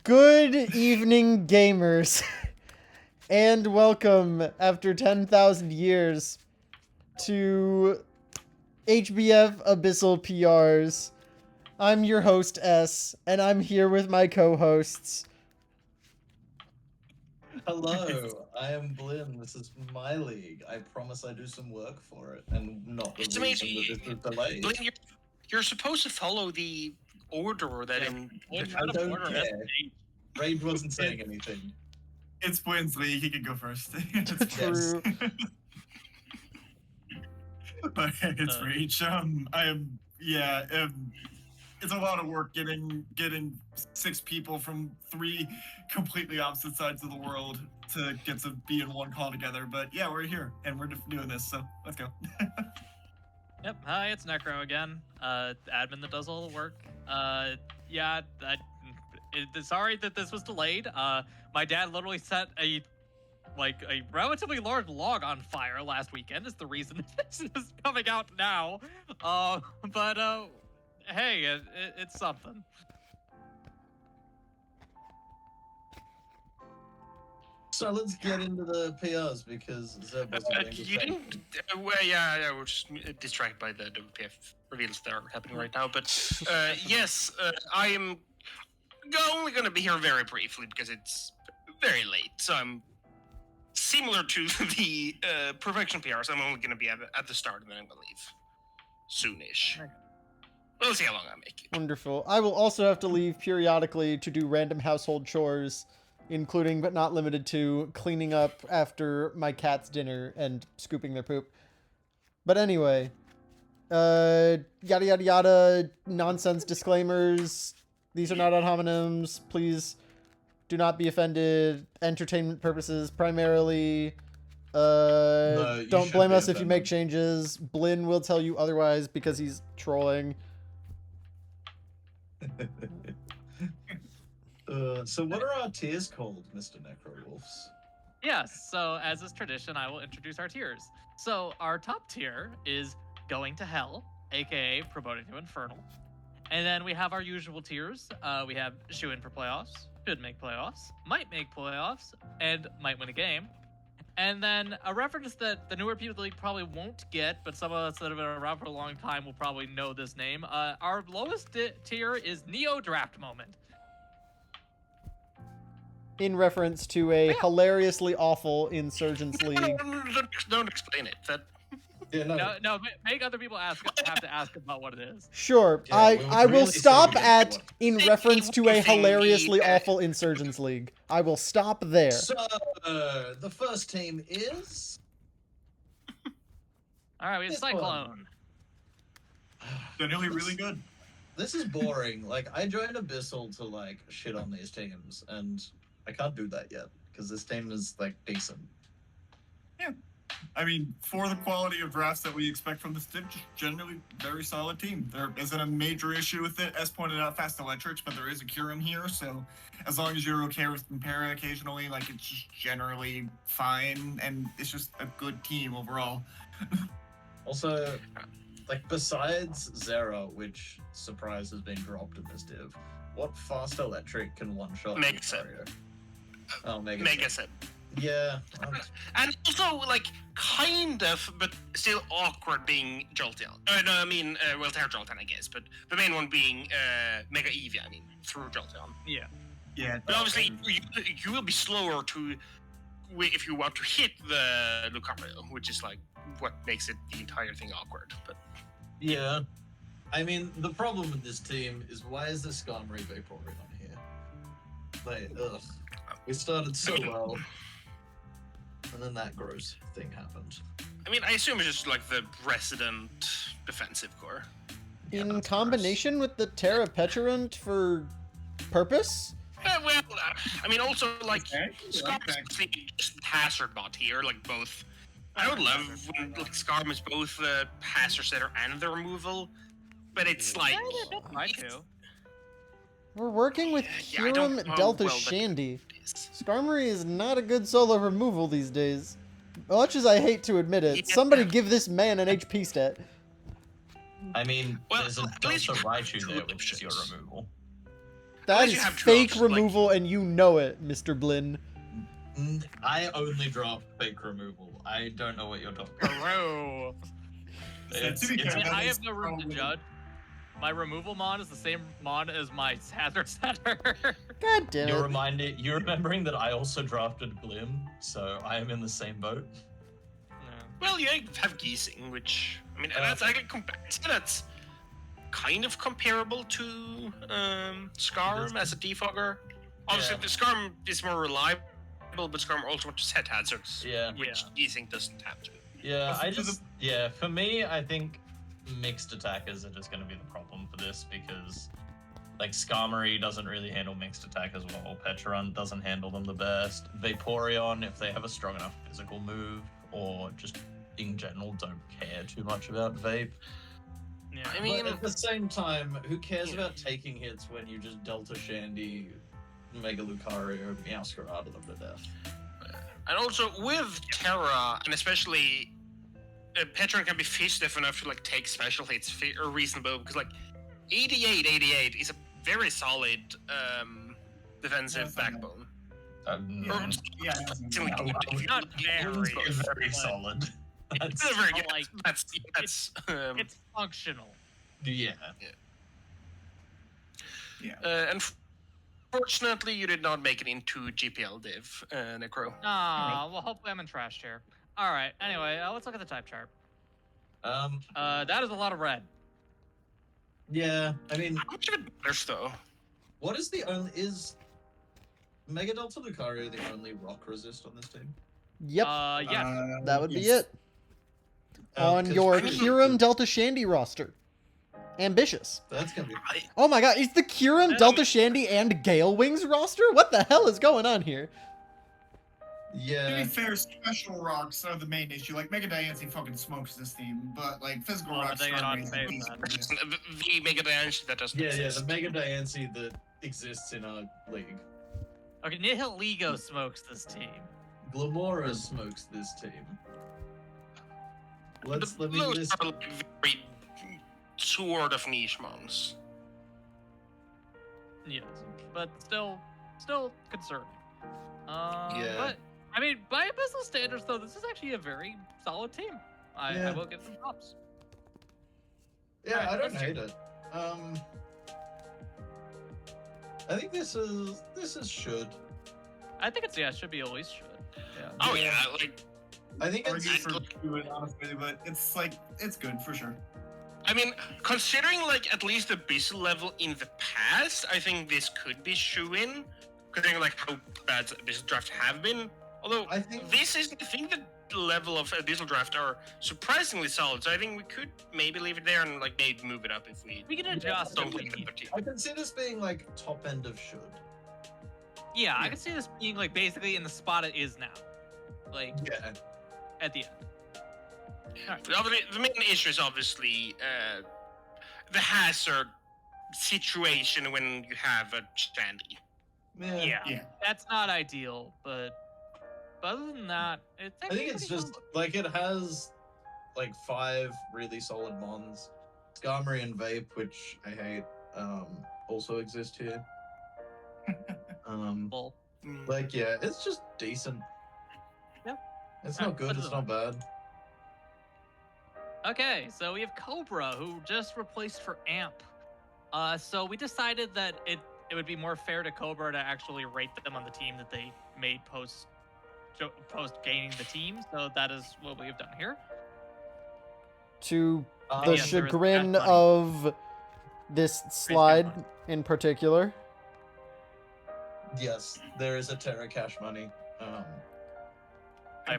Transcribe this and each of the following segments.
Good evening, gamers, and welcome after 10,000 years to HBF Abyssal PRs. I'm your host, S, and I'm here with my co-hosts. Hello, I am Blinn. This is my league. I promise I do some work for it, and not the It's reason amazing. that this is delayed. Blinn, you're supposed to follow the order that in. I don't care. Rage wasn't saying anything. It's Blinn's league. He can go first. It's True. But it's Rage. It's a lot of work getting 6 people from 3 completely opposite sides of the world to get to be in one call together. But yeah, we're here and we're doing this, so let's go. Yep, hi, it's Necro again. Admin that does all the work. Sorry that this was delayed. My dad literally set a relatively large log on fire last weekend. Is the reason this is coming out now. Hey, it's something. So let's get into the PRs because Zeb wasn't going to You say. didn't. We're just distracted by the WPF reveals that are happening right now. But yes, I am only going to be here very briefly because it's very late. So I'm similar to the perfection PRs. I'm only going to be at the start and then I'm going to leave soonish. We'll see how long I make it. Wonderful. I will also have to leave periodically to do random household chores, including but not limited to cleaning up after my cat's dinner and scooping their poop. But anyway, yada yada yada, nonsense disclaimers. These are not ad hominems. Please do not be offended. Entertainment purposes primarily. No, you Don't should blame be us if you make offended. changes. Blinn will tell you otherwise because he's trolling. So what are our tiers called, Mr. Necrowolves? Yes, so as is tradition, I will introduce our tiers. So our top tier is Going to Hell, aka Promoting to Infernal. And then we have our usual tiers. We have Shoe In for Playoffs, Should Make Playoffs, Might Make Playoffs, and Might Win a Game. And then a reference that the newer people of the league probably won't get, but some of us that have been around for a long time will probably know this name. Our lowest tier is Neo Draft Moment. In reference to a hilariously awful Insurgents No, League. don't explain it. Yeah, No, make other people have to ask about what it is. Sure, Yeah, we would I will really say stop we at didn't in want- reference to a Anything hilariously we- awful Insurgents League. I will stop there. So the first team is. All right, we have This one. Cyclone. Generally really good. This is boring. Like, I joined Abyssal to, like, shit on these teams, and I can't do that yet, because this team is, like, decent. I mean, for the quality of drafts that we expect from this team, just generally very solid team. There isn't a major issue with it, as pointed out, fast electrics, but there is a cure in here, so as long as you're okay with Impera occasionally, like, it's just generally fine, and it's just a good team overall. Also, like, besides Zera, which, surprise, has been dropped in this div, what fast electric can one-shot Megaset. Lucario? Oh, Megaset. Megaset. Yeah. And also, like, kind of, but still awkward being Jolteon. No, I mean, Terra Jolteon, I guess, but the main one being Mega Eevee, I mean, through Jolteon. Yeah. Yeah. But obviously, you will be slower if you want to hit the Lucario, which is, like, what makes it the entire thing awkward. But Yeah. I mean, the problem with this team is why is the Skarmory Vaporeon on here? Like, ugh. We started so well. And then that gross thing happened. I mean, I assume it's just, like, the resident defensive core. Yeah, In that's combination with the Terra Petulant for purpose? I mean, also, like, Okay, Scarm okay. is just hazard bot here, like, both. I would love when, like, Scarm is both the hazard setter and the removal, but it's like... I it's- do. We're working with Yeah, I don't Hiram know Delta well that- Shandy. Skarmory is not a good solo removal these days. Much as I hate to admit it, Yeah. somebody give this man an HP stat. I mean, Well, there's a at least Delta you have Raichu two there, which is your options. removal. That Unless is you have two fake options, like- removal, and you know it, Mr. Blinn. I only draft fake removal. I don't know what you're talking about. Bro. It's- to be it's- fair, that I is have no room to probably- judge. My removal mod is the same mod as my Hazard Setter. God damn You're it. remembering that I also drafted Blim, so I am in the same boat. Well, you have Geesing, which I mean, Uh, that's I can that's kind of comparable to Skarm as a defogger. Obviously, Yeah. the Skarm is more reliable, but Skarm also wants to set hazards, Yeah. which Geesing doesn't have to. Yeah, Also I to just for me, I think mixed attackers are just going to be the problem for this because like Skarmory doesn't really handle mixed attack as well. Petron doesn't handle them the best. Vaporeon, if they have a strong enough physical move or just in general don't care too much about Vape. Yeah. I mean, But at the same time, who cares Yeah. about taking hits when you just Delta Shandy, Mega Lucario, Meowscarada them to death? and also with Terra, and especially Petron can be fish stiff enough to like take special hits or reasonable because like 88 is a very solid defensive That's not bad. backbone. Mm, Yeah, Not very. very but solid. It's That's, very But, good. like, That's It's functional. yeah. and fortunately you did not make it into GPL div, Necro. Ah, well, hopefully I'm in trash here. All right. Anyway, let's look at the type chart. That is a lot of red. Yeah. I mean, How much of it matters though? what is the only Mega Delta Lucario the only rock resist on this team? Yep, Yes. that would be yes. it. On 'Cause your I mean, Kyurem Delta Shandy roster. Ambitious. That's gonna be. Oh my god, is the Kyurem Um, Delta Shandy and Gale Wings roster? What the hell is going on here? To Yeah. be fair, special rocks are the main issue. Like Mega Diancie fucking smokes this team, but like physical Oh, rocks they are got amazing. paid that. The Mega Diancie that doesn't Yeah, the exist. Mega Diancie that exists in our league. Okay, Nihiligo smokes this team. Glamora smokes this team. Let me Those list. are like very sort of niche mons. Yes, but still concerning. Yeah. But I mean, by Abyssal standards, though, this is actually a very solid team. I Yeah. will give them props. Yeah, Alright, I don't let's hate it. I think this is should. I think it should be at least should. Yeah. Oh Yeah. yeah, like I think it's Argue for do it honestly, but it's like it's good for sure. I mean, considering like at least the Abyssal level in the past, I think this could be shoe-in. Considering like how bad Abyssal drafts have been. Although I think this is, I think the level of Abyssal draft are surprisingly solid. So I think we could maybe leave it there and like maybe move it up if we We can adjust don't if we leave need it to. I can see this being like top end of should. Yeah, I Yeah. can see this being like basically in the spot it is now, like Yeah. at the end. The main issue is obviously the hazard situation when you have a Shandy. Yeah, Yeah. that's not ideal, but other than that, it's I actually think it's pretty just solid. like it has like 5 really solid mons. Skarmory and Vape, which I hate, also exist here. Well, Like yeah, it's just decent. Yeah. It's Alright, not good, put it it's on. not bad. Okay, so we have Cobra, who just replaced for Amp. So we decided that it would be more fair to Cobra to actually rate them on the team that they made post gaining the team. So that is what we have done here. To Uh, the yes, there is chagrin that money. of this slide money. in particular. Yes, there is a Terra Cash Money.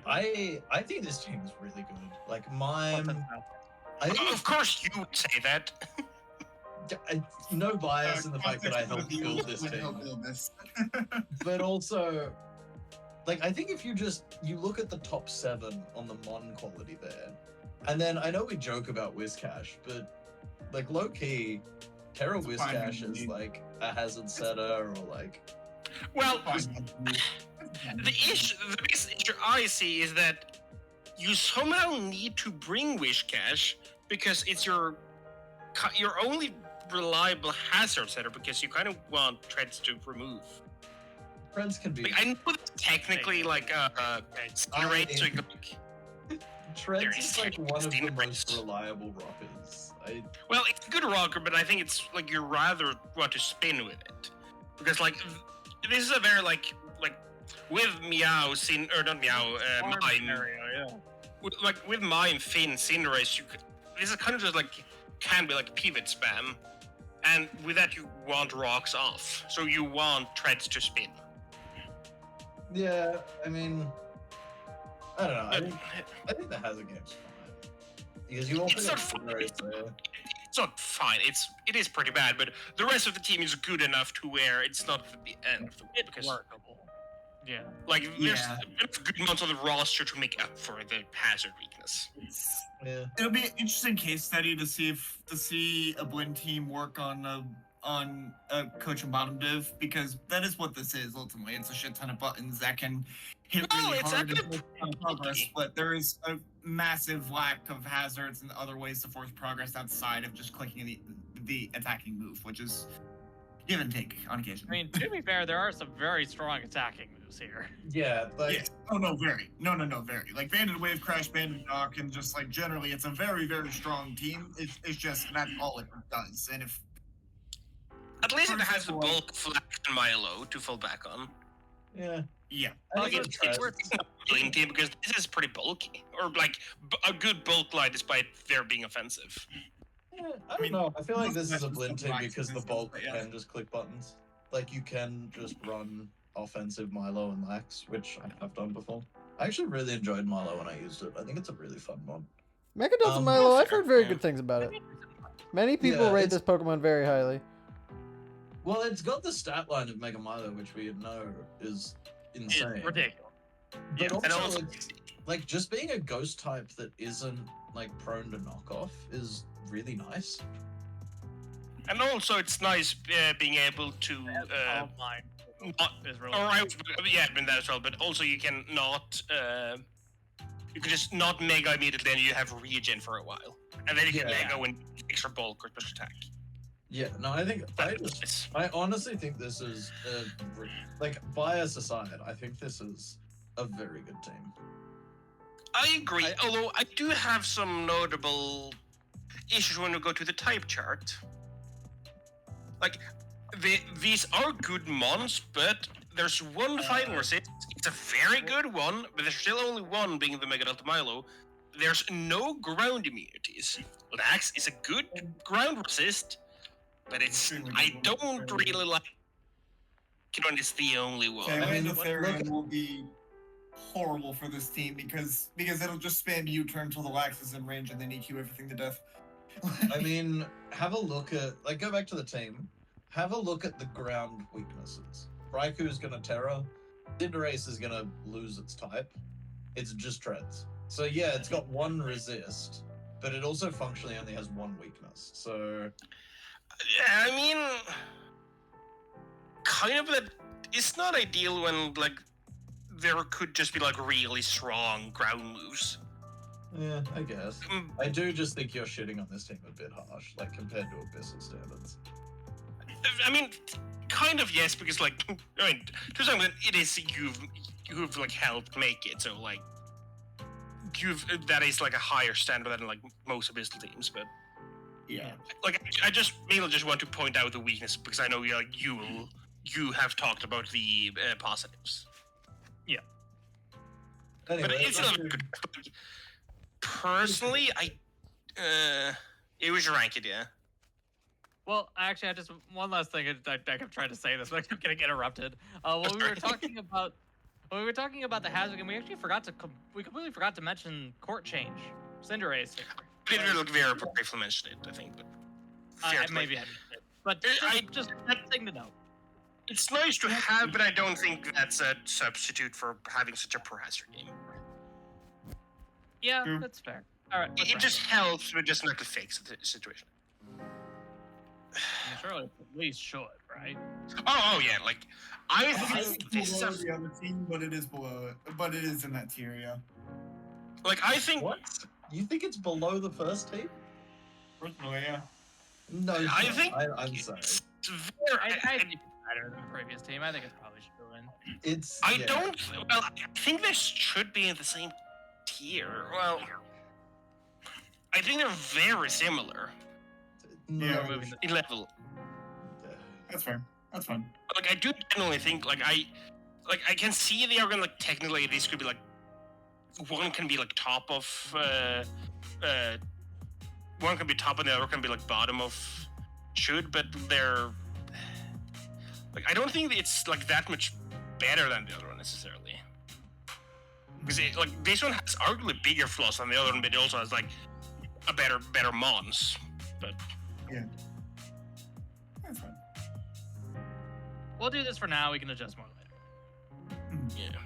I I think this team is really good. Like Mime, I think Of course, you would say that. no bias in the fact that I Context helped of the build deal this would team, help build this. but also, like I think if you look at the top 7 on the Mon quality there, and then I know we joke about Wizcash, but like low key, Terra It's fine, Wizcash is indeed. like a hazard setter or like Well, Fine. the biggest issue I see is that you somehow need to bring Wish Cash because it's your only reliable hazard setter because you kind of want treads to remove. Friends can be. Like, I know that's technically like skin rate, so you can, like, Treads there is is like one of the skin most rates. reliable rockers. well, it's a good rocker, but I think it's like you rather want to spin with it because like this is a very like with Meow Sin or not Meow Farm Mime scenario, yeah. with Mime Finn Cinderace, this is kind of just like can be like pivot spam, and with that you want rocks off, so you want treads to spin. Yeah, I mean, I don't know. But I think the hazard game's fine because you also It's get not fun. Cinderace there. it's not fine. It is pretty bad, but the rest of the team is good enough to where it's not the end of the world because Workable. Yeah. like there's Yeah. enough good amounts on the roster to make up for the hazard weakness. Yeah. It'll be an interesting case study to see a blend team work on a coach and bottom div, because that is what this is ultimately. It's a shit ton of buttons that can hit No, really it's hard and actually make a ton of progress, but there is a massive lack of hazards and other ways to force progress outside of just clicking the attacking move, which is give and take on occasion. I mean, to be fair, there are some very strong attacking moves here. Yeah, like Yes. Oh no, very. No, very. Like Banded Wave, Crash, Banded Knock, and just like generally, it's a very, very strong team. It's just that's all it does. And if At least it has the Well- bulk Flash and Milo to fall back on. yeah. yeah, I Like, think it's Treads- worth It's not a blame team because this is pretty bulky, or like a good bulk line despite their being offensive. Yeah, I don't mean, know. I feel like most this is a matches blend don't team like because the this, bulk but yeah. can just click buttons. Like you can just run offensive Milo and Lax, which I have done before. I actually really enjoyed Milo when I used it. I think it's a really fun mod. Megadolphin Um, Milo, I've fair, heard very yeah. good things about it. Many people Yeah, rate it's- this Pokemon very highly. Well, it's got the stat line of Mega Milo, which we know is It's insane. ridiculous. But Yeah. And also, also, it's, like just being a ghost type that isn't like prone to knockoff is really nice. and also it's nice being able to Oh, mine not, is really. or I mean that as well, but also you can not you can just not mega immediately and you have regen for a while, and then you can Yeah. mega when extra bulk or special attack. Yeah, no, It's- I honestly think this is like bias aside, I think this is a very good team. I agree, although I do have some notable issues when we go to the type chart. Like, these are good mons, but there's one fighting resist. It's a very good one, but there's still only one being the Mega Delta Milo. There's no ground immunities. Lax is a good ground resist, but it's I don't really like it when it's the only one. Okay, I mean, Therian look- will be horrible for this team because it'll just spam U-turn until the Lax is in range and then EQ everything to death. I mean, have a look at go back to the team. Have a look at the ground weaknesses. Raiku's gonna Terra. Cinderace is gonna lose its type. It's just treads. So yeah, it's got one resist, but it also functionally only has one weakness. So Yeah, I mean, kind of that. It's not ideal when like there could just be like really strong ground moves. yeah, I guess. Mm, I do just think you're shitting on this team a bit harsh, like compared to Abyssal standards. I mean, kind of yes, because like I mean, to some extent, it is you've like helped make it, so like that is like a higher standard than like most Abyssal teams, but Yeah. like I just mainly just want to point out the weakness because I know you have talked about the positives. Anyway, But it's let's not do- good. Personally, it was ranked, yeah. Well, actually, I just one last thing. I kept trying to say this, but I kept getting interrupted. When we were talking about the hazard game, we actually we completely forgot to mention court change, Cinderace. I didn't look very briefly mention it, I think, but fair play. Maybe I missed it, but I- just that thing to know. It's nice to have, but I don't think that's a substitute for having such a pro hazard game. Yeah, True. that's fair. All right, It just helps, but just not to fix the situation. surely at least should, right? Oh yeah, like I I think think it's this below is the other team, but it is below. But it is in that tier, yeah. like I think What? You think it's below the first team? Personally, yeah. No, I think I'm sorry. it's very. I think it's better than the previous team. I think it's probably should win. It's. I yeah. don't. Well, I think they should be in the same tier. Well, I think they're very similar No, Yeah. Moving in level. That's fair. That's fine. Like I do generally think I can see they are gonna like technically this could be like one can be like top of one can be top and the other can be like bottom of should, but they're like I don't think it's like that much better than the other one necessarily. Because like this one has arguably bigger flaws than the other one, but it also has like a better mons. But That's fine. We'll do this for now. We can adjust more later. yeah.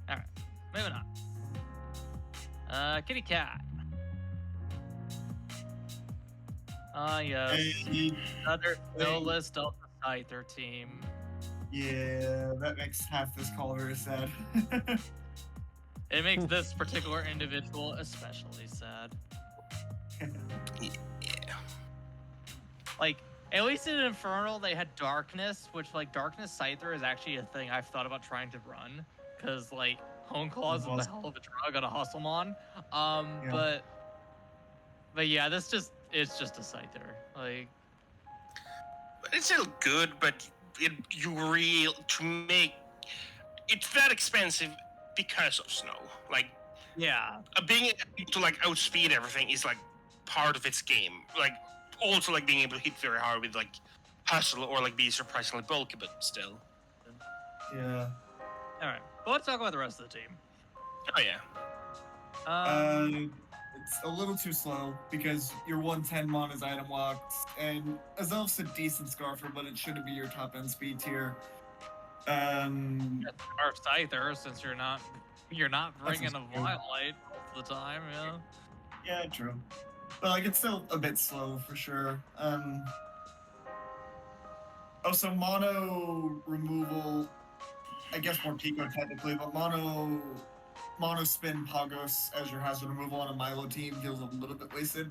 All right, moving on. Kitty cat. Yeah. Hey, Another no-list Delta Scyther team. yeah, that makes half this call very sad. It makes this particular individual especially sad. Yeah. Like, at least in Infernal, they had Darkness, which, like, Darkness Scyther is actually a thing I've thought about trying to run. Because, like, Hone Claws is the hell of a drug on a Hustlemon. Yeah. But yeah, it's just a Scyther. Like, But it's still good, but to make it's that expensive because of snow. Like yeah. being able to like outspeed everything is like part of its game. Like also like being able to hit very hard with like hustle or like be surprisingly bulky, but still. Yeah. Alright. But let's talk about the rest of the team. Oh yeah. It's a little too slow because your 110 mon is item locked, and Azelf's a decent Scarfer, but it shouldn't be your top end speed tier. Our Scyther, since you're not bringing a true. Violite all the time, yeah. Yeah, true. But like, it's still a bit slow for sure. Also, mono removal, I guess more Pico technically, but mono spin Pagos as your hazard removal on a Milo team feels a little bit wasted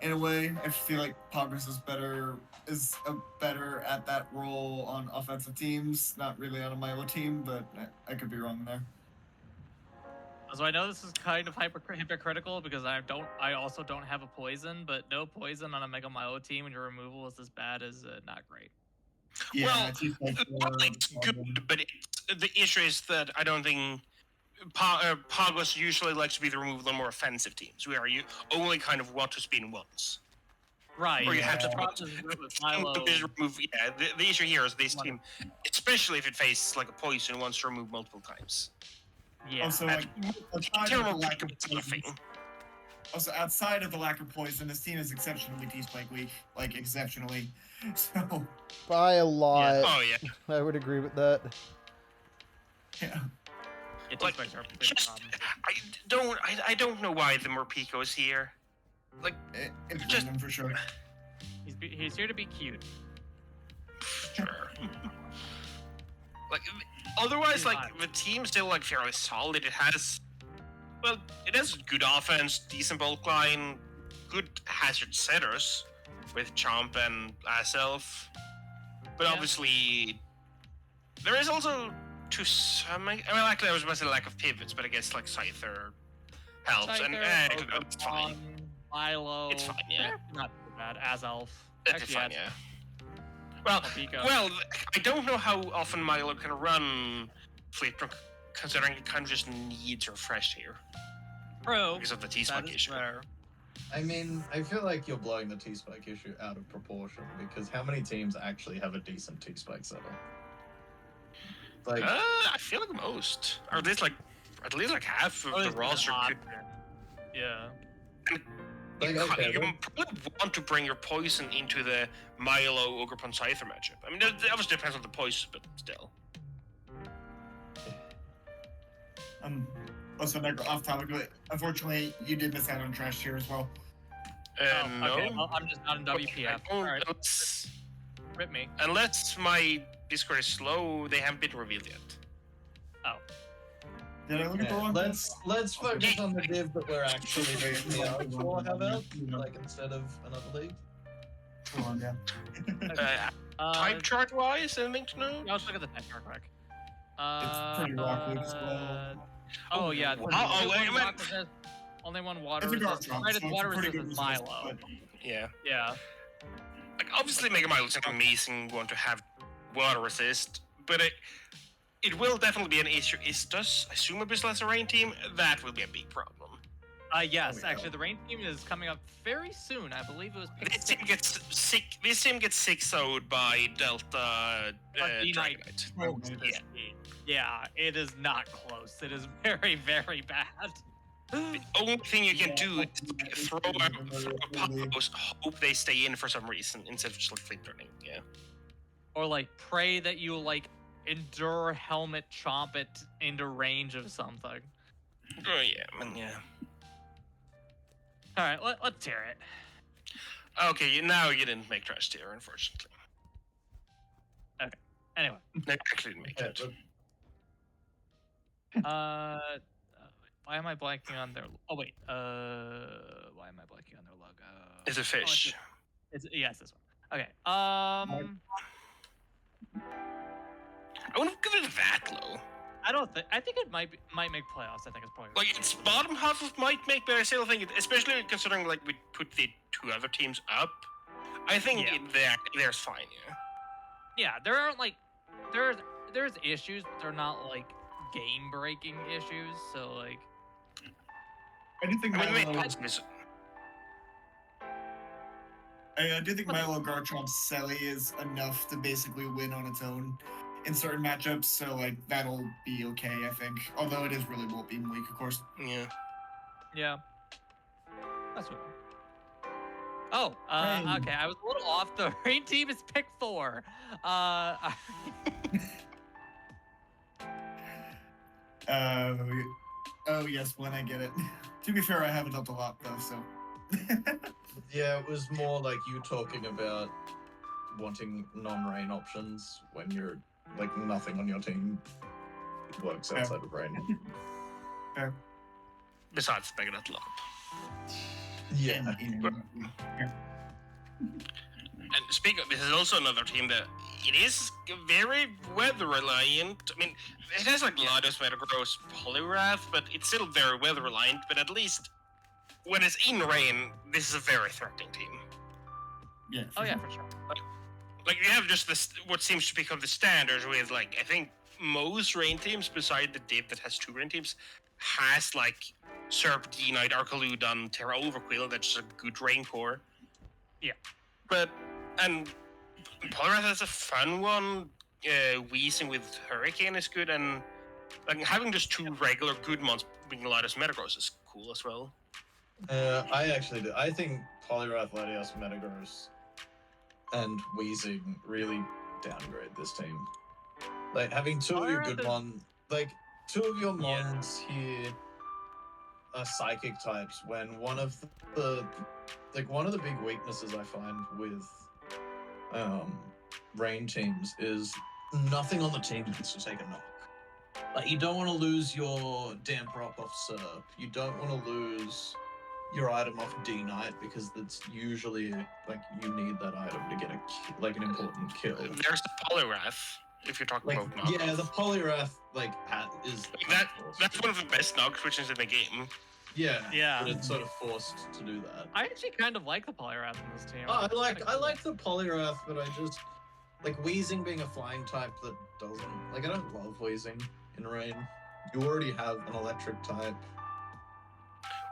in a way. I feel like Pagos is better at that role on offensive teams, not really on a Milo team, but I could be wrong there. So I know this is kind of hypocritical because I also don't have a poison, but no poison on a Mega Milo team and your removal is this bad is not great. Yeah, Well, it's just like it's good, but the issue is that I don't think Pagos usually likes to be the removal on more offensive teams, where you only kind of want to spin once. Right. Or you have to Milo. remove. Yeah, the issue here is this team, especially if it faces like a poison, wants to remove multiple times. Yeah. Also, like, outside of the lack of nothing. poison, also outside of the lack of poison, this team is exceptionally T-Spike weak, like exceptionally. So By a lot. Oh yeah. I would agree with that. yeah. It Like, takes our big just, problem. I don't know why the Morpico is here. Like, It's Just- random for sure. He's here to be cute. sure. Like, otherwise, like the team's still like fairly solid. It has good offense, decent bulk line, good hazard setters with Chomp and Aself. But Yeah. obviously, there is also to some. I mean, actually, I was about to say lack of pivots, but I guess like Scyther helps, and Scyther, it's fine. Milo. It's fine, yeah. Not too bad. Azelf. It's Actually, fine, yeah. yeah. Pico. Well, I don't know how often Milo can run Fleet, considering it kind of just needs refresh here Pro. because of the That T-Spike is issue. fair. I mean, I feel like you're blowing the T-Spike issue out of proportion because how many teams actually have a decent T-Spike setup? Like, I feel like most, or at least like half of the roster could. Yeah. Like, okay, you well- probably want to bring your poison into the Milo Ogre Scyther matchup. I mean, it obviously depends on the poison, but still. Also, off topic, but unfortunately, you did miss out on trash tier as well. No. Okay. Well, I'm just not in WPF. Oh, Alright, unless, rip me. unless my Discord is slow, they haven't been revealed yet. Did I look at the yeah, wrong let's focus on the div that we're actually doing the for, how about? Like, instead of another league? Hold on, yeah. Type chart wise, anything to know? Yeah, let's look at the type chart quick. It's pretty rocky as well. Oh yeah. Wow. Oh, wait a minute. Only one water It's a resist. Garchomp, Right, so it's it's water a pretty good resist is resist, Milo. but Yeah. Yeah. Like, obviously, Mega Milo is like an amazing one to have water resist, but it will definitely be an issue. Does assume Abyssal as a rain team? That will be a big problem. Yes, Oh, yeah. actually, the rain team is coming up very soon. I believe it was pick This team 6. gets sick. This team gets 6-0'd by Delta D-Knight. Dragonite. Yeah, it is not close. It is very, very bad. The only thing you can do is throw a pop post, hope they stay in for some reason instead of just like flip turning. Yeah. Or like pray that you like endure helmet chomp it into range of something. Oh yeah, man. Yeah. All right, let's hear it. Okay, now you didn't make trash tier, unfortunately. Anyway, No, you actually didn't make it. why am I blanking on their? Oh wait, why am I blanking on their logo? It's a fish. Yes, this one. Okay. I wouldn't give it that low. I don't think. I think it might make playoffs. I think it's probably Like, its bottom half of might make, but I still think, especially considering like we put the two other teams up, I think Yeah. there's fine. Yeah. Yeah, there aren't like there's issues, but they're not like game breaking issues. So like, I do think I mean, Milo. positives. I do think Milo Garchomp Selly is enough to basically win on its own in certain matchups, so like that'll be okay, I think. Although it is really Volt Beam weak, of course. Yeah. yeah, that's what. Oh, Rain. okay. I was a little off. The rain team is pick 4. Oh yes, when I get it. To be fair, I haven't helped a lot though, so. Yeah, it was more like you talking about wanting non-rain options when you're like nothing on your team works outside of rain. Fair. Besides making it low. Yeah. And speaking of, this is also another team that it is very weather reliant. I mean, it has like Lados, Metagross, Poliwrath, but it's still very weather reliant. But at least when it's in rain, this is a very threatening team. Yeah. Oh yeah, for sure. Like you have just this, what seems to become the standard with like I think most rain teams, beside the div that has 2 rain teams, has like Serp, D-Knight, Arcaludan, Terra Overquill. That's a good rain core. Yeah. But and Poliwrath has a fun one. Wheezing with Hurricane is good, and like having just 2 regular good ones being Latios Metagross is cool as well. I actually do. I think Poliwrath, Latios, Metagross, and Wheezing really downgrade this team. Like having 2 of your good ones, like 2 of your mons here are psychic types. When one of the big weaknesses I find with rain teams is nothing on the team needs to take a knock. Like you don't want to lose your damp rock off Serp. You don't want to lose your item off D-Knight because that's usually like you need that item to get an important kill. There's the Poliwrath, if you're talking Like about knocks. yeah, the Poliwrath like is That's one of the best knock switches in the game. yeah. Yeah. But it's sort of forced to do that. I actually kind of like the Poliwrath in this team. Oh, I like the Poliwrath, but I just like Wheezing being a flying type that doesn't like I don't love Wheezing in rain. You already have an electric type.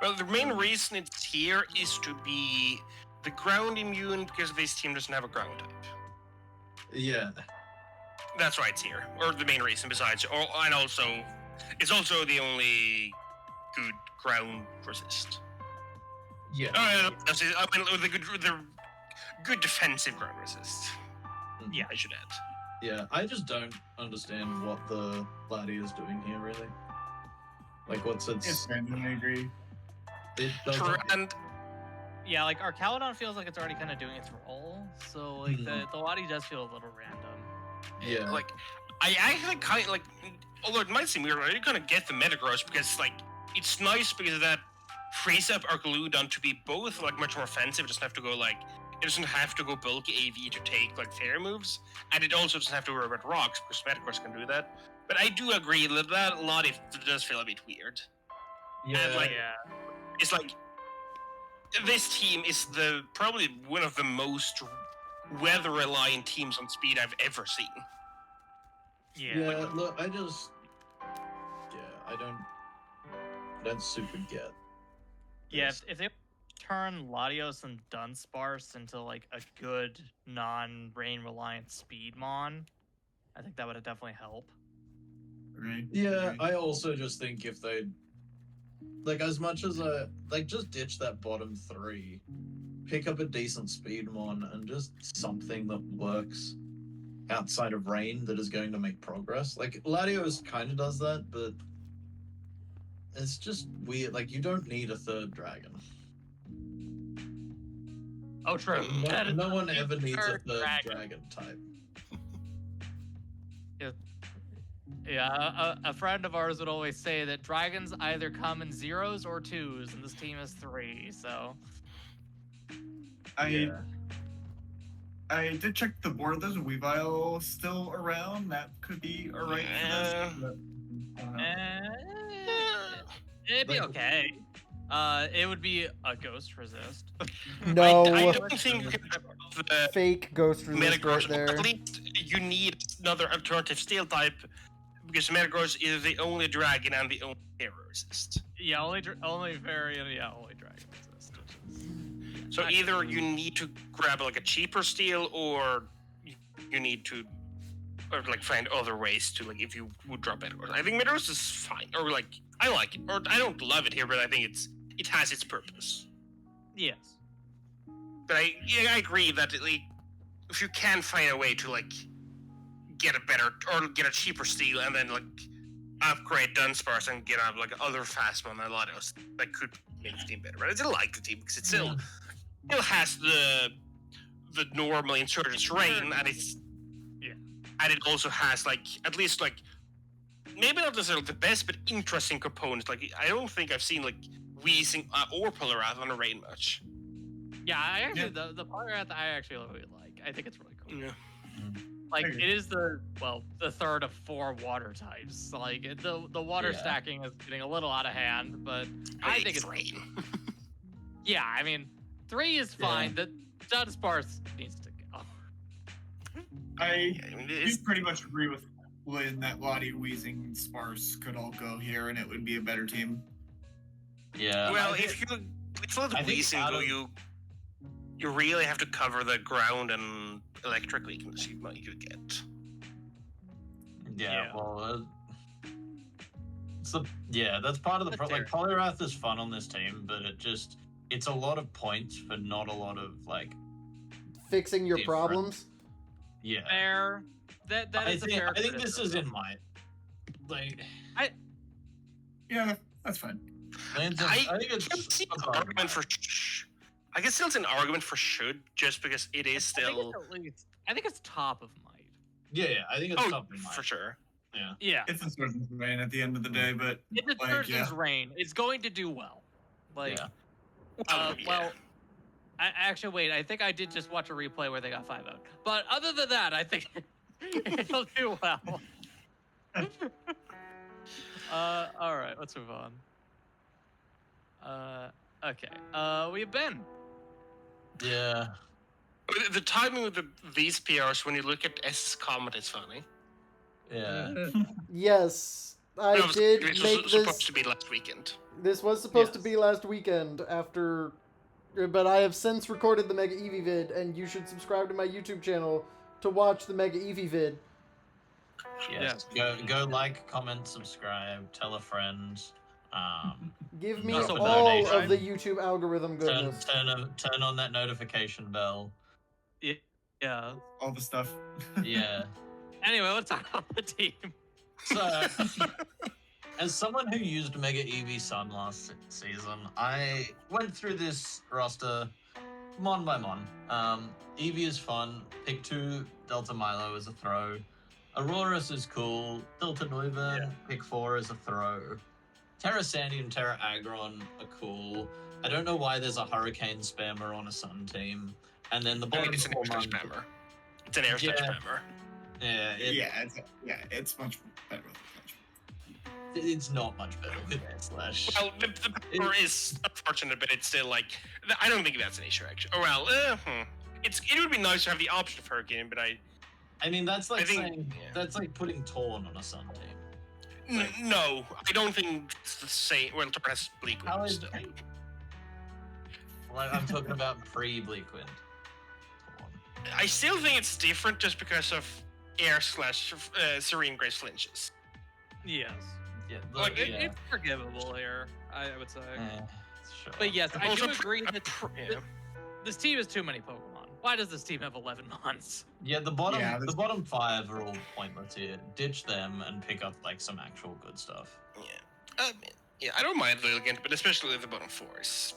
Well, the main reason it's here is to be the ground immune because this team doesn't have a ground type. Yeah. That's why it's here, or the main reason besides, and also, it's also the only good ground resist. Yeah. I mean, the good defensive ground resist. Yeah. I should add. Yeah, I just don't understand what the Laddie is doing here, really. Like, what's its... It's random, I agree. It doesn't... True, and Yeah, like Arcaladon feels like it's already kind of doing its role, so like the Lottie does feel a little random. Yeah. like, I actually kind of like, although it might seem weird, I kind of get the Metagross because like it's nice because that frees up Arcaludan to be both like much more offensive. It doesn't have to go like doesn't have to go bulky AV to take like fairy moves, and it also doesn't have to worry about rocks because Metagross can do that. But I do agree that a lot it does feel a bit weird. Yeah, And, like, it's like this team is probably one of the most weather reliant teams on speed I've ever seen. yeah. Look, I don't super get. Yeah, this. if they turn Latios and Dunsparce into like a good non-rain reliant Speedmon, I think that would definitely help. Right. Yeah, right. I also just think if they, like, as much as just ditch that bottom 3, pick up a decent Speedmon and just something that works outside of rain that is going to make progress. Like, Latios kind of does that, but it's just weird. Like, you don't need a 3rd dragon. Oh, true. No one ever needs a 3rd dragon type. Yeah, a friend of ours would always say that dragons either come in 0s or 2s, and this team is 3. So I did check the board. There's a Weavile still around. That could be alright for this. But, I don't know. it'd be Like- okay. It would be a ghost resist. No, I don't think the fake ghost resist right Metagross. there. At least you need another alternative steel type because Metagross is the only dragon and the only hero resist. Yeah, only variant. Yeah, only dragon resist. So Not either true. you need to grab like a cheaper steel, or you need to, or like find other ways to like if you would drop Metagross. I think Metagross is fine, or like I like it, or I don't love it here, but I think it has its purpose. Yes. But I agree that like if you can find a way to like get a better or get a cheaper steel and then like upgrade Dunsparce and get like other fast one Latios, that could make the team better. But I still like the team because it still has the normal Insurgents Rain, and it's and it also has like at least like maybe not necessarily the best but interesting components. Like I don't think I've seen like Weezing or Polarath on a Rain much. Yeah, I actually the Polarath I actually really like. I think it's really cool. Yeah. Like Agreed. it is the 3rd of 4 water types. Like the water Yeah. stacking is getting a little out of hand, but I think it's Rain. yeah. I mean, 3 is fine. The Dunsparce needs to go. I I mean, do it's- pretty much agree with Lynn that Lottie, Weezing, and Sparse could all go here, and it would be a better team. Yeah. well, I if you let I think Weezing out go, of- you really have to cover the ground and electric weakness you might get. Yeah, Yeah. well, that's part of the That's like Polyrath is fun on this team, but it's a lot of points for not a lot of like Fixing your Different. problems. yeah. Fair. That I is a think fair. I think this is criticism. in my like. Yeah, that's fine. I think can it's see an above argument for. I guess still it's an argument for should, just because it is still. I think it's top of might. yeah. I think it's Oh, something for sure. Yeah. Yeah. It's a certain rain at the end of the day, but It's a like, Surgeon's Rain. It's going to do well. Like, Yeah. well, actually, wait. I think I did just watch a replay where they got 5 out. But other than that, I think it'll do well. All right, let's move on. Okay. We've been. Yeah. The timing of these PRs, when you look at S's comment, is funny. Yeah. Yes, I It was- did it was make supposed this. to be last weekend. This was supposed to Yes. be last weekend after, but I have since recorded the Mega Eevee vid, and you should subscribe to my YouTube channel to watch the Mega Eevee vid. Yes. Go like, comment, subscribe, tell a friend. Give me Drop a all donation. of the YouTube algorithm goodness. Turn on that notification bell. Yeah. all the stuff. Yeah. Anyway, let's talk about the team. So, as someone who used Mega Eevee Sun last season, I went through this roster mon by mon. Eevee is fun. Pick 2 Delta Milo is a throw. Aurorus is cool. Delta Nuiven, pick 4 is a throw. Terra Sandy and Terra Agron are cool. I don't know why there's a Hurricane Spammer on a Sun team. And then the I bottom mean, it's an 4 air touch months. spammer. It's an air touch Yeah. spammer. Yeah, It's much better with the it's not much better with air slash. Well, the power is unfortunate, but it's still like I don't think that's an issue actually. Oh well, it would be nice to have the option of Hurricane, but I mean, that's like I think- saying that's like putting Torn on a Sun team. no, I don't think it's the same. Well, Torn has Bleak How Wind is still. Well, I'm talking about pre-Bleakwind. I still think it's different just because of air slash Serene Grace flinches. Yes. Yeah, Like, yeah. It's forgivable here, I would say. Sure. But yes, I Also do agree that yeah. this team is too many Pokemon. Why does this team have 11 months? Yeah, the bottom 5 are all pointless here. Ditch them and pick up like some actual good stuff. Yeah, I don't mind Lilligant, but especially the bottom 4s.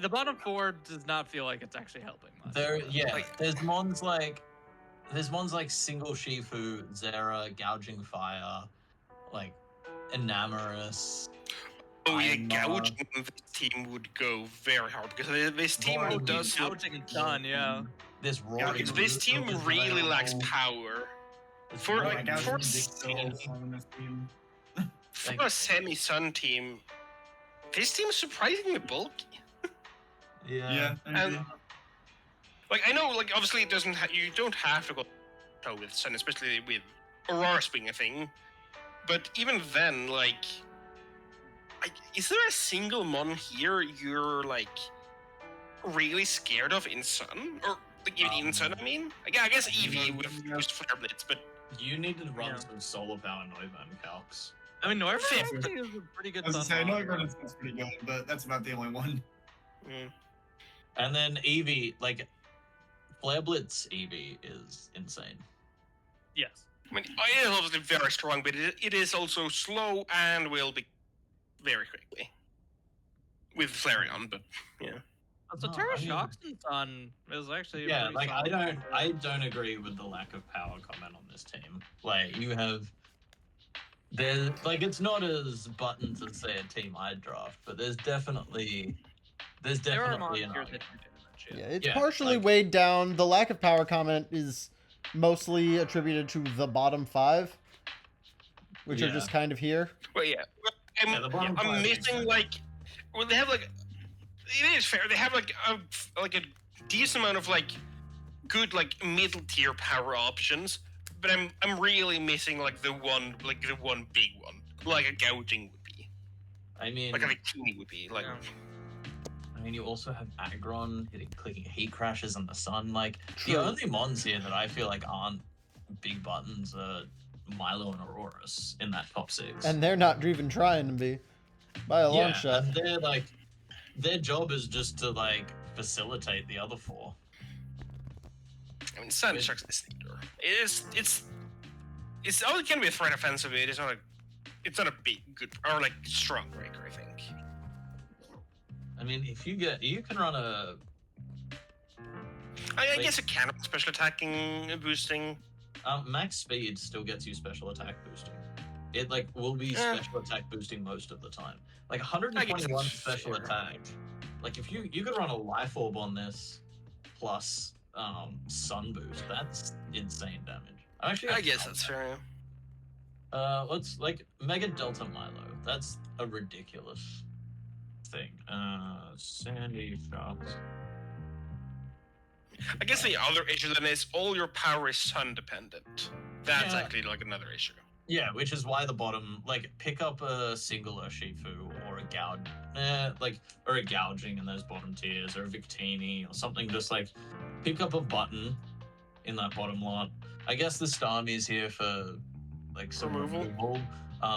The bottom 4 does not feel like it's actually helping much. There's mons like Single Shifu, Zera, Gouging Fire, like Enamorous. Oh yeah, I'm, gouging this team would go very hard because this team Roaring does look. Gouging is done, yeah. This roaring. Because this team Roost is really lacks available. power. It's For roaring like Roost for, is So available. on this team. for a semi-sun team, this team is surprisingly bulky. Yeah, I And- agree. Like I know, like obviously it doesn't. You don't have to go with sun, especially with Aurora being a thing. But even then, like, is there a single mon here you're like really scared of in sun, or like even in sun? I mean, like, yeah, I guess Eevee with just Flare Blitz, but You need to run Yeah. some solar power Noivan calcs. I mean, Noivern Yeah. actually is a pretty good I was gonna say, I Sun know Monster. Ignorance is pretty good, but that's about the only one. And then Eevee, like Flare Blitz Eevee is insane. Yes. I mean, it is obviously very strong, but it is also slow and will be very quickly with Flareon. But So No, Terra I mean- Shocks and Sun is actually Yeah, pretty like solid. I don't agree with the lack of power comment on this team. Like you have there's like it's not as buttons as say a team I'd draft, but there's definitely There are an monsters that do argument. damage. Yeah, it's Yeah, partially like- weighed down. The lack of power comment is mostly attributed to the bottom 5, which are Yeah. just kind of here. well, yeah, Yeah, the bottom I'm five makes missing sense. like. Well, they have like. It is fair. They have like a decent amount of like good like middle tier power options, but I'm really missing like the one big one, like a gouging would be, I mean like a Victini would be, like. Yeah. I mean you also have Aggron clicking heat crashes in the sun. Like True. the only mons here that I feel like aren't big buttons are Milo and Aurorus in that top 6. And they're not even trying to be, by a long shot. And they're like, their job is just to like facilitate the other 4. I mean, Sun Sharks is leader. It's only can be a threat offensively. It's not a big good or like strong breaker. I think. I mean, if you can run a I Like- guess it can special attacking boosting. max speed still gets you special attack boosting. It like will be Eh. special attack boosting most of the time. Like I guess 121 it's special fair. attack. Like if you could run a life orb on this plus sun boost, that's insane damage. I guess that's fair. Let's like Mega Delta Milo. That's a ridiculous thing. Sandy Shots. I guess the other issue then is all your power is sun dependent. That's Yeah. actually like another issue. Yeah, which is why the bottom, like, pick up a single Urshifu or a gouge, or a gouging in those bottom tiers, or a Victini or something. Just like pick up a button in that bottom lot. I guess the Starmie's here for like some Removal? removal.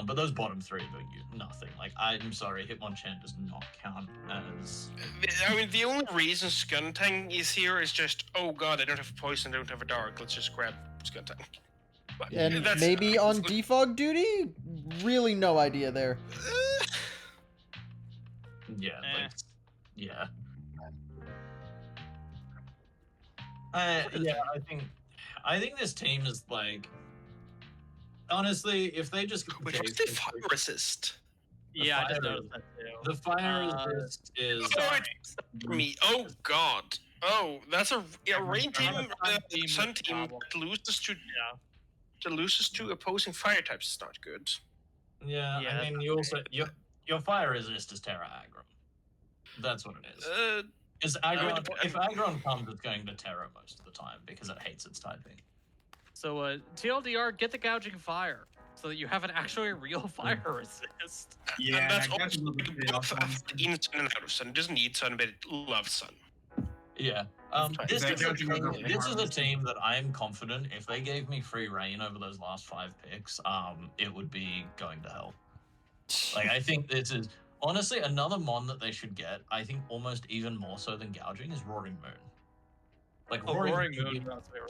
But those bottom 3 do nothing. Like, I'm sorry, Hitmonchan does not count as. I mean, the only reason Skuntank is here is just, oh god, I don't have poison, I don't have a dark. Let's just grab Skuntank. But And that's- maybe on that's- defog duty? Really no idea there. Yeah, Eh. like, yeah. Yeah, I think this team is like. Honestly, if they just Wait, what's the fire resist? Yeah, I just fire- noticed that too. the fire resist is Oh, it's me. Oh god. Oh, that's a rain team, Sun team sun with team problem. that loses to opposing fire types is not good. Yeah, Yeah, I mean, you also your fire resist is Terra aggro. That's what it is. Is aggron, if aggron comes, it's going to Terra most of the time because it hates its typing. So TLDR, get the gouging fire so that you have an actually real fire resist. Yeah, and that's that's also a little bit both off. in sun and out of sun. It doesn't need sun, but it loves sun. Yeah. Is that This is a team that I'm confident if they gave me free reign over those last 5 picks, it would be going to hell. Like, I think this is honestly another mon that they should get. I think almost even more so than gouging is Roaring Moon. Like Roaring Moon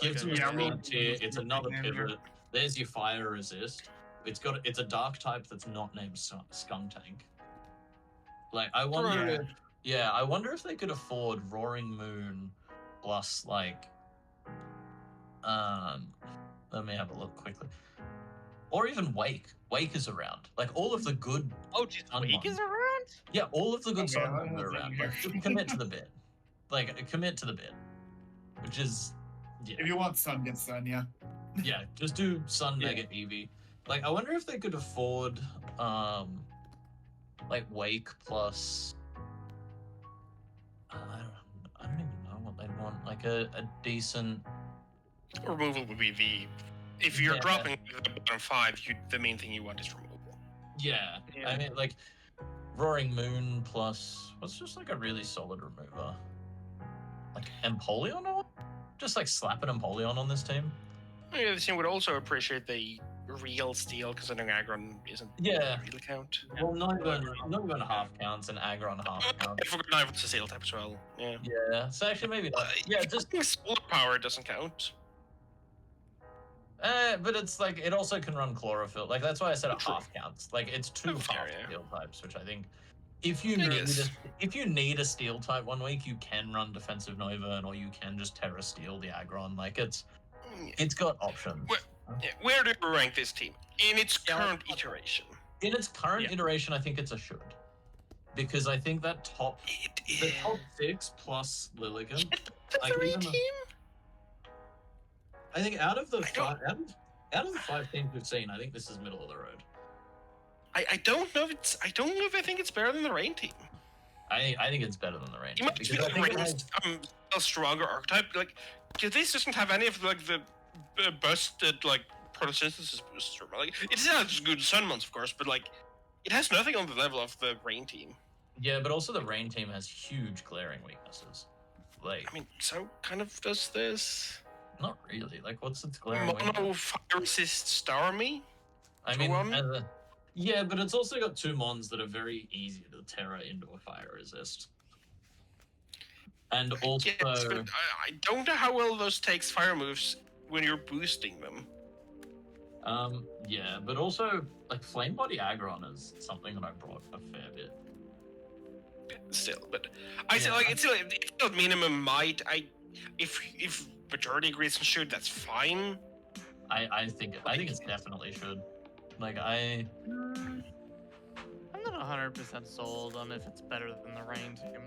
gives you Yeah, a Roaring speed tier. Moon is It's good another right now, yeah. pivot. There's your fire resist. It's a dark type that's not named Skunk Tank. Like I wonder Right. if I wonder if they could afford Roaring Moon plus like let me have a look quickly. Or even Wake. Wake is around. Like all of the good Oh, geez, sun Wake mons. is around? Yeah, all of the good Okay, sun I mons are wasn't around. here. Like just commit to the bid. Like commit to the bid. Which is If you want sun, get sun, yeah. yeah, just do Sun Yeah. Mega Eevee. Like, I wonder if they could afford, like Wake plus. I don't even know what they'd want. Like a decent. Removal would be the. If you're Yeah. dropping the bottom 5, the main thing you want is removal. Yeah, Yeah. I mean, like Roaring Moon plus. What's just like a really solid remover? Like Empoleon or what? Just like slap an Empoleon on this team. Yeah, the team would also appreciate the real steal, because I know Aggron isn't Yeah. real count. Well, not even half counts and Aggron half counts. I forgot Knife with the steal type as well. Yeah. Yeah, so actually maybe not. Yeah, just solar power doesn't count. but it's like it also can run chlorophyll. Like that's why I said it True. half counts. Like it's 2 Oh, fair, half yeah. steel types, which I think if you I need guess. if you need a steel type 1 week, you can run defensive Noivern or you can just Terra Steel the Aggron. Like it's got options. Yeah, where do you rank this team in its Yeah, current iteration? In its current Yeah. iteration, I think it's a should. Because I think that the top 6 plus Lilligant, like, the even team? I think out of the I don't- out of the 5 teams we've seen, I think this is middle of the road. I don't know if I think it's better than the Rain team. I think it's better than the range. You might be Because I the think it Rain's has, a stronger archetype. Like, because this doesn't have any of like the busted like photosynthesis booster. Like, it still has good sun months, of course, but like, it has nothing on the level of the Rain team. yeah, but also the rain team has huge glaring weaknesses. Like, I mean, so kind of does this. not really. Like, what's its glaring weakness? Mono fire resist Starmie. I mean, one? yeah, but it's also got 2 mons that are very easy to Terra into a fire resist. And also, Yes, but I don't know how well those takes fire moves when you're boosting them. yeah, but also, like, Flame Body Aggron is something that I brought a fair bit. Still, but I say Yeah. like it's still minimum might. If majority agrees and should, that's fine. I think it's definitely should. Like, I'm not 100% sold on if it's better than the Rain team.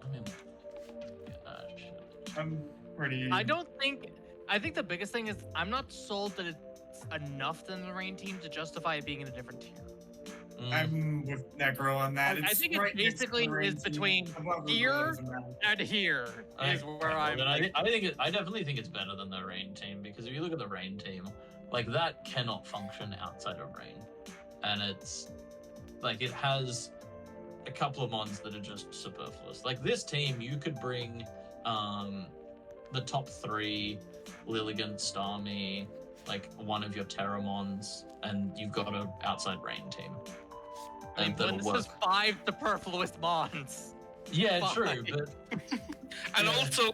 I mean, shit. I'm pretty. I think the biggest thing is I'm not sold that it's enough than the Rain team to justify it being in a different tier. I'm with Necro on that. I It's think it right next to basically the rain is team. between Above the here rain doesn't matter. And here is where I'm. Then I definitely think it's better than the rain team, because if you look at the rain team, like, that cannot function outside of rain, and it's like it has a couple of mons that are just superfluous. Like this team, you could bring the top 3 Lilligant, Starmie, like one of your Terramons, and you've got an outside rain team. I mean, That'll this work. is 5 superfluous mons. Yeah, Fine. true, but And Yeah. also,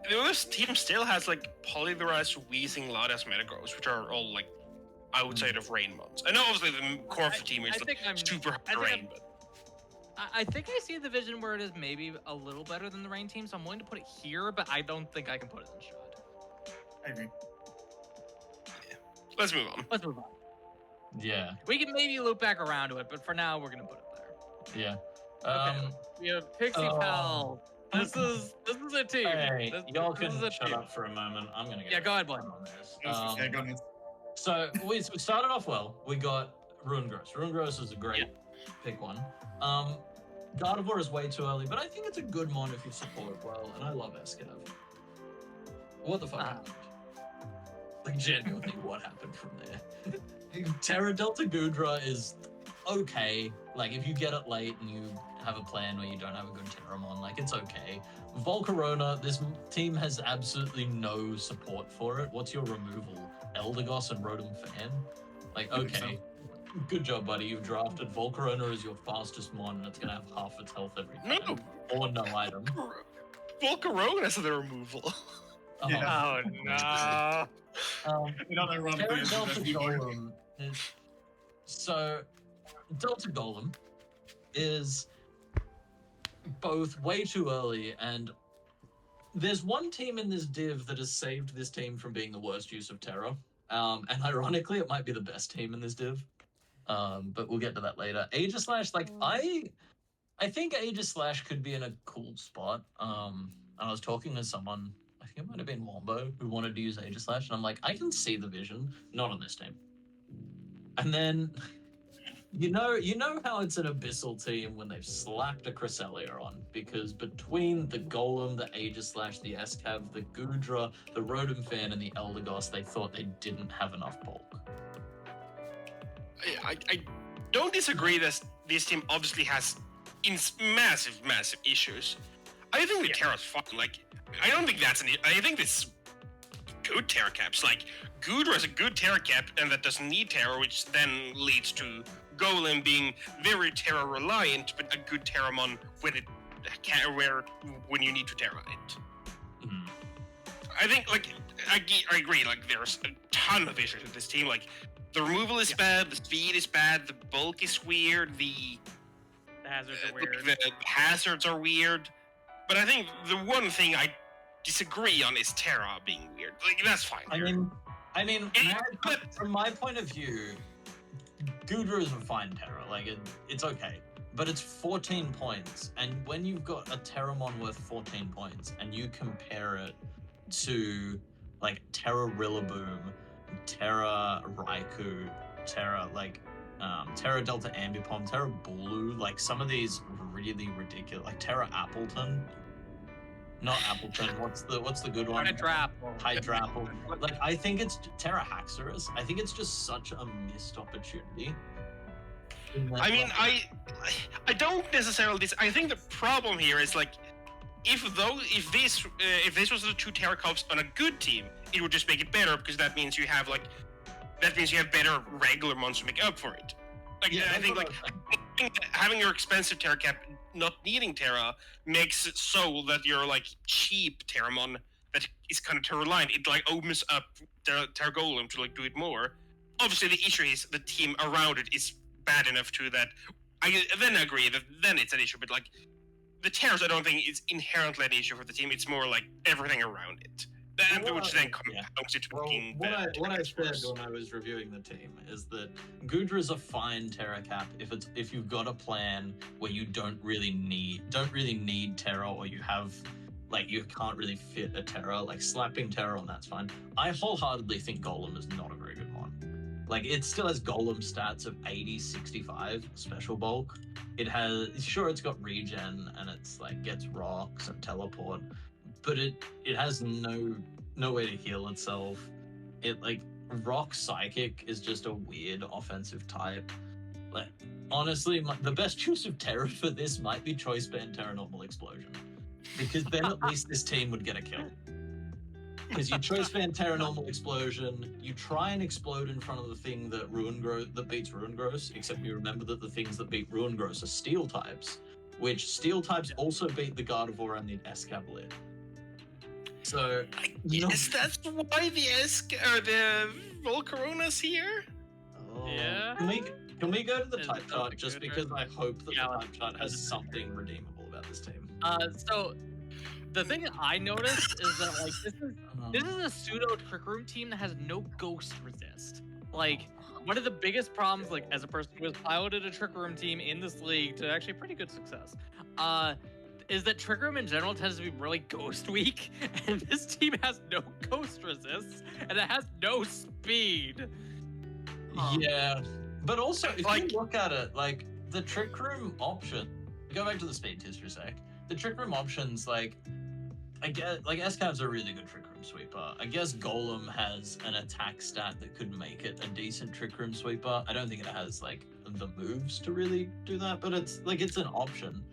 this team still has like Polytherized, Weezing, Latias, Metagross, which are all like outside of rain mods. I know obviously the core of the team is I like, think I'm. super I think rain, I'm- but I think I see the vision where it is maybe a little better than the Rain team, so I'm willing to put it here, but I don't think I can put it in Should. I agree. let's move on. Let's move on. yeah, We can maybe loop back around to it, but for now we're gonna put it there. yeah. Okay. We have Pixie Oh. Pal This is a team. Hey, This- y'all this can is a shut team. up for a moment. I'm gonna get Yeah, go ahead, Blaine. on this. Yeah, go ahead. So we started off well. We got Ruin Gross. Ruin Gross is a great pick one. Gardevoir is way too early, but I think it's a good mon if you support it well, and I love Escav. What the fuck happened? Like, genuinely, what happened from there? Terra Delta Gudra is okay. Like, if you get it late and you have a plan where you don't have a good Terramon, like, it's okay. Volcarona, this team has absolutely no support for it. What's your removal? Eldegoss and Rotom Fan? Like, okay. Good job, buddy. You've drafted Volcarona as your fastest mon, and it's gonna have half its health every time. No. Or no item. Volcarona's the removal. Oh, Yeah. Oh no. Ironically, Terra it's the Delta best keyword. Golem is... So, Delta Golem is both way too early, and there's one team in this div that has saved this team from being the worst use of Terra. And ironically, it might be the best team in this div. But we'll get to that later. Aegislash, like, I think Aegislash could be in a cool spot. And I was talking to someone, I think it might have been Wombo, who wanted to use Aegislash, and I'm like, I can see the vision, not on this team. And then, you know how it's an Abyssal team when they've slapped a Cresselia on, because between the Golem, the Aegislash, the Escav, the Gudra, the Rotom Fan, and the Eldegoss, they thought they didn't have enough bulk. I don't disagree that this team obviously has massive issues. I think the Terra's fine. Like, I don't think that's I think this good Terra caps. Like, Gudra is a good Terra cap, and that doesn't need Terra, which then leads to Golem being very Terra reliant, but a good Terramon when when you need to Terra it. Mhm. I think, like, I agree. Like, there's a ton of issues with this team. Like, the removal is bad, the speed is bad, the bulk is weird, the hazards are weird. the hazards are weird. But I think the one thing I disagree on is Terra being weird. Like, that's fine. I mean, but- from my point of view, Gudra is a fine Terra. Like, it's okay. But it's 14 points, and when you've got a Terramon worth 14 points, and you compare it to, like, Terra Rillaboom, Terra Raikou, Terra Delta Ambipom, Terra Bulu, like, some of these really ridiculous, like Terra Appleton. Not Appleton, what's the good one? Hydrapple. Like, I think it's Terra Haxorus. I think it's just such a missed opportunity. I mean, I don't necessarily. I think the problem here is, like, if this was the two Terra Cups on a good team, it would just make it better, because that means you have better regular mons to make up for it. Like, Yeah, I think that having your expensive Terra cap not needing Terra makes it so that your, like, cheap Terramon that is kind of Terra reliant, it, like, opens up Terra Golem to, like, do it more. Obviously, the issue is the team around it is bad enough to that. I then agree that then it's an issue, but, like, the Terras, I don't think is inherently an issue for the team. It's more like everything around it, which then comes into being what I said worse. when I was reviewing the team is that Gudra is a fine Terra cap if you've got a plan where you don't really need Terra, or you have, like, you can't really fit a Terra, like slapping Terra on, that's fine. I wholeheartedly think Golem is not a very good one. Like, it still has Golem stats of 80, 65 special bulk. It's got regen, and it's, like, gets rocks and teleport, but it has no way to heal itself. It, like, rock psychic is just a weird offensive type. Like, honestly, the best use of Terra for this might be Choice Band Terra Normal Explosion, because then at least this team would get a kill. Because you Choice Band Terra Normal Explosion, you try and explode in front of the thing that beats Ruin Gross, except you remember that the things that beat Ruin Gross are Steel types, which Steel types also beat the Gardevoir and the Escavalier. So, Yes, that's why the Volcarona's here. Yeah. Can we go to the Is type that chart, the just good because I hope that Yeah, the type chart has something redeemable about this team? So the thing that I noticed is that, like, this is a pseudo Trick Room team that has no ghost resist. Like, one of the biggest problems, like, as a person who has piloted a Trick Room team in this league to actually pretty good success, is that Trick Room in general tends to be really ghost weak, and this team has no ghost resist, and it has no speed. Yeah, but also if Like- you look at it, like the Trick Room option, go back to the speed tiers for a sec. The Trick Room options, like I guess, like SCAV's a really good Trick Room sweeper. I guess Golem has an attack stat that could make it a decent Trick Room sweeper. I don't think it has like the moves to really do that, but it's an option.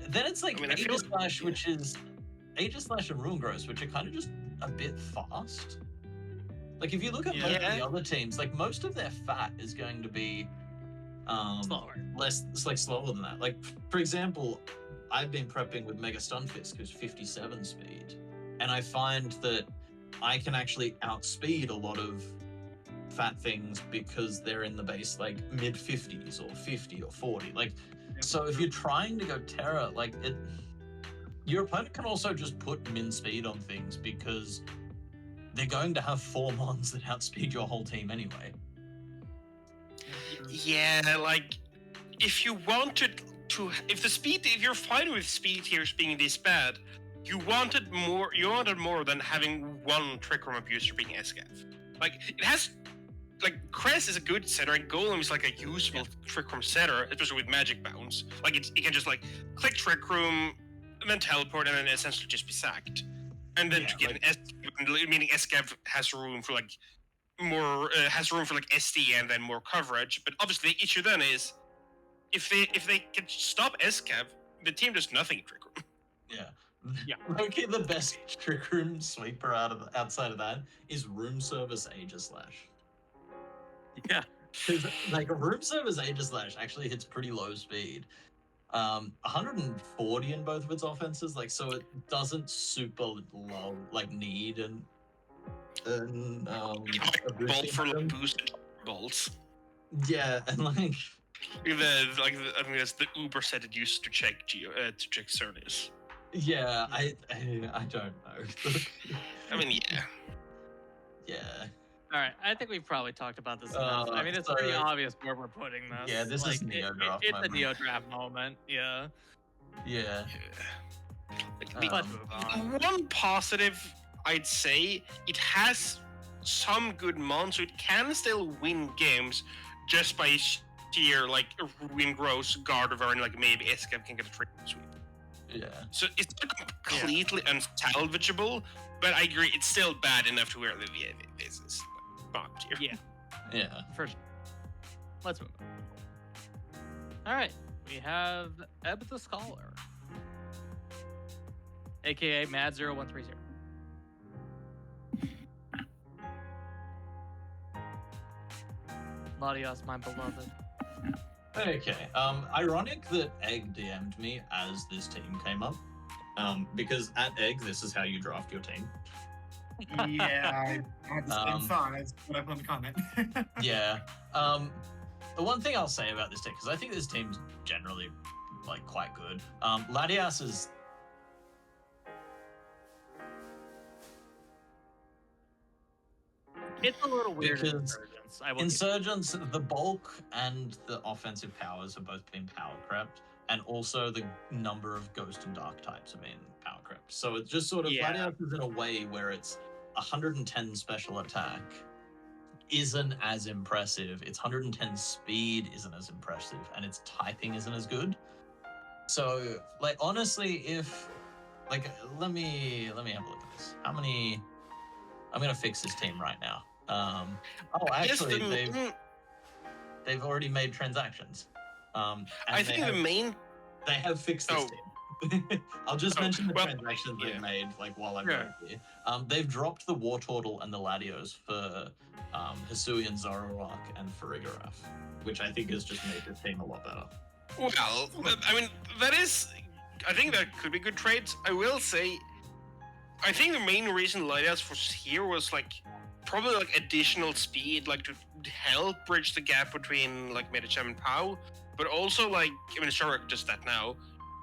Then it's like I mean, I feel- Aegis Slash, which is Aegis Slash and Ruin Gross, which are kind of just a bit fast. Like if you look at most of Yeah. the other teams, like most of their fat is going to be Slower. less, it's like slower than that. Like for example, I've been prepping with Mega Stunfisk, who's 57 speed, and I find that I can actually outspeed a lot of fat things because they're in the base like mid 50s or 50 or 40. Like so if you're trying to go Terra, like it, your opponent can also just put min speed on things because they're going to have 4 mons that outspeed your whole team anyway. Yeah, like if you wanted to, if you're fine with speed tiers being this bad, you wanted more than having one Trick Room abuser being SCAF. Like it has, like Cress is a good setter and Golem is like a useful Trick Room setter, especially with magic bounce. Like it can just like click Trick Room and then teleport and then essentially just be sacked. And then Yeah, to get like- an SCAF, meaning SCAF has room for like more SD and then more coverage. But obviously the issue then is if they can stop SCAV, the team does nothing in Trick Room. Yeah. Yeah. Okay, the best Trick Room sweeper outside of that is Room Service Aegis Slash. Yeah. Because like Room Service Aegis Slash actually hits pretty low speed. 140 in both of its offenses, like so it doesn't super low like need and a Bolt boosting for like item. boosted bolts. Yeah, and like I think that's the Uber set it used to check Cernis. yeah, I don't know. I mean, yeah. Yeah. All right, I think we've probably talked about this enough. I mean, it's so- pretty obvious where we're putting this. Yeah, this is Like, Neo Draft It's a moment. Neo Draft moment. Yeah. Yeah. Like, Let's move on. one positive, I'd say, it has some good mons, so it can still win games just by sheer like win gross Gardevoir and like maybe SCAV can get a trick sweep. Yeah. So it's not completely unsalvageable, but I agree it's still bad enough to where the VA is bottom tier. Yeah, Yeah. for sure. Let's move on. All right, we have Ebb the Scholar, aka Mad0130. Latios, my beloved. Okay. Ironic that Egg DM'd me as this team came up. Because at Egg, this is how you draft your team. Yeah, I had the same Um, thought. I just put up on the comment. Yeah. The one thing I'll say about this team, because I think this team's generally like quite good. Latias is It's a little weird in Because Insurgents. I will Insurgents, the bulk and the offensive powers have both been power crept, and also the number of ghost and dark types have been power crept. So it's just sort of Yeah. Latias is in a way where it's 110 special attack isn't as impressive. Its 110 speed isn't as impressive, and its typing isn't as good. So, like, honestly, if like, let me have a look at this. How many? I'm gonna fix this team right now. Oh, actually, they've already made transactions. And I think the main they have fixed this Oh. team. I'll just Oh, mention the well, transactions yeah. they've made, like while I'm Sure. going here. They've dropped the War Turtle and the Latios for Hisuian Zoroark and Farigiraf, which I think has just made the team a lot better. well, I mean I think that could be good trades. I will say, I think the main reason Latias was here was like probably like additional speed, like to help bridge the gap between like Medicham and Pau, but also like I mean Shark does that now.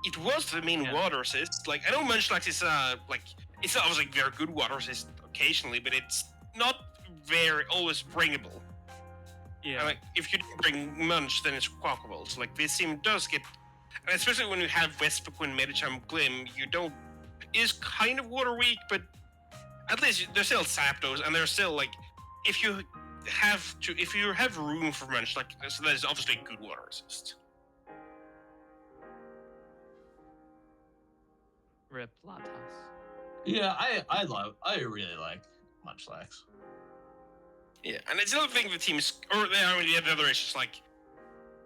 It was the main Yeah. water assist. Like I know Munchlax is like it's obviously very good water assist occasionally, but it's not very always bringable. Yeah. And, like if you don't bring Munch, then it's Quackables. Like this team does get And especially when you have Vesperquin, Medicham, Glim, you don't is kind of water weak, but at least there's still Zapdos, and there's still like if you have room for much, like so that is obviously good water resist. Rip Latas. Yeah, I really like Munchlax. Yeah, and it's another thing the team is, or the other issues like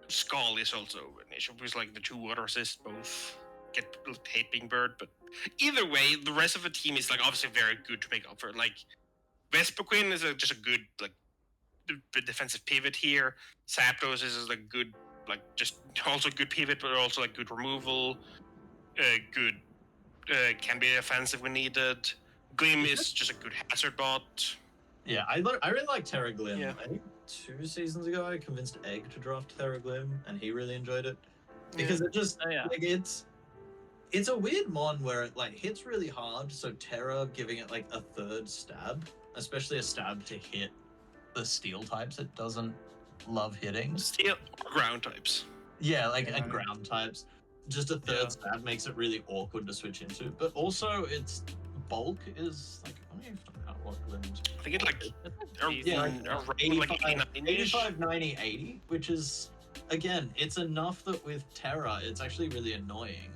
Skull is also an issue because like the 2 water assists both get hate being burned, but either way, the rest of the team is like obviously very good to make up for it. Like Vesperquin is just a good like defensive pivot here. Zapdos is a good like just also good pivot, but also like good removal. Good can be offensive when needed. Glim is just a good hazard bot. Yeah, I really like Terra Glim. Yeah. I think 2 seasons ago I convinced Egg to draft Terra Glim, and he really enjoyed it because it just like it's a weird mon where it like hits really hard. So Terra giving it like a 3rd stab, especially a stab to hit the steel types it doesn't love hitting. Steel or ground types. Yeah, like Yeah. and ground types. Just a 3rd stab makes it really awkward to switch into. But also its bulk is like I don't even know what Glim's. I think it's like Yeah, around like 85, 90, 80, which is, again, it's enough that with Terra, it's actually really annoying.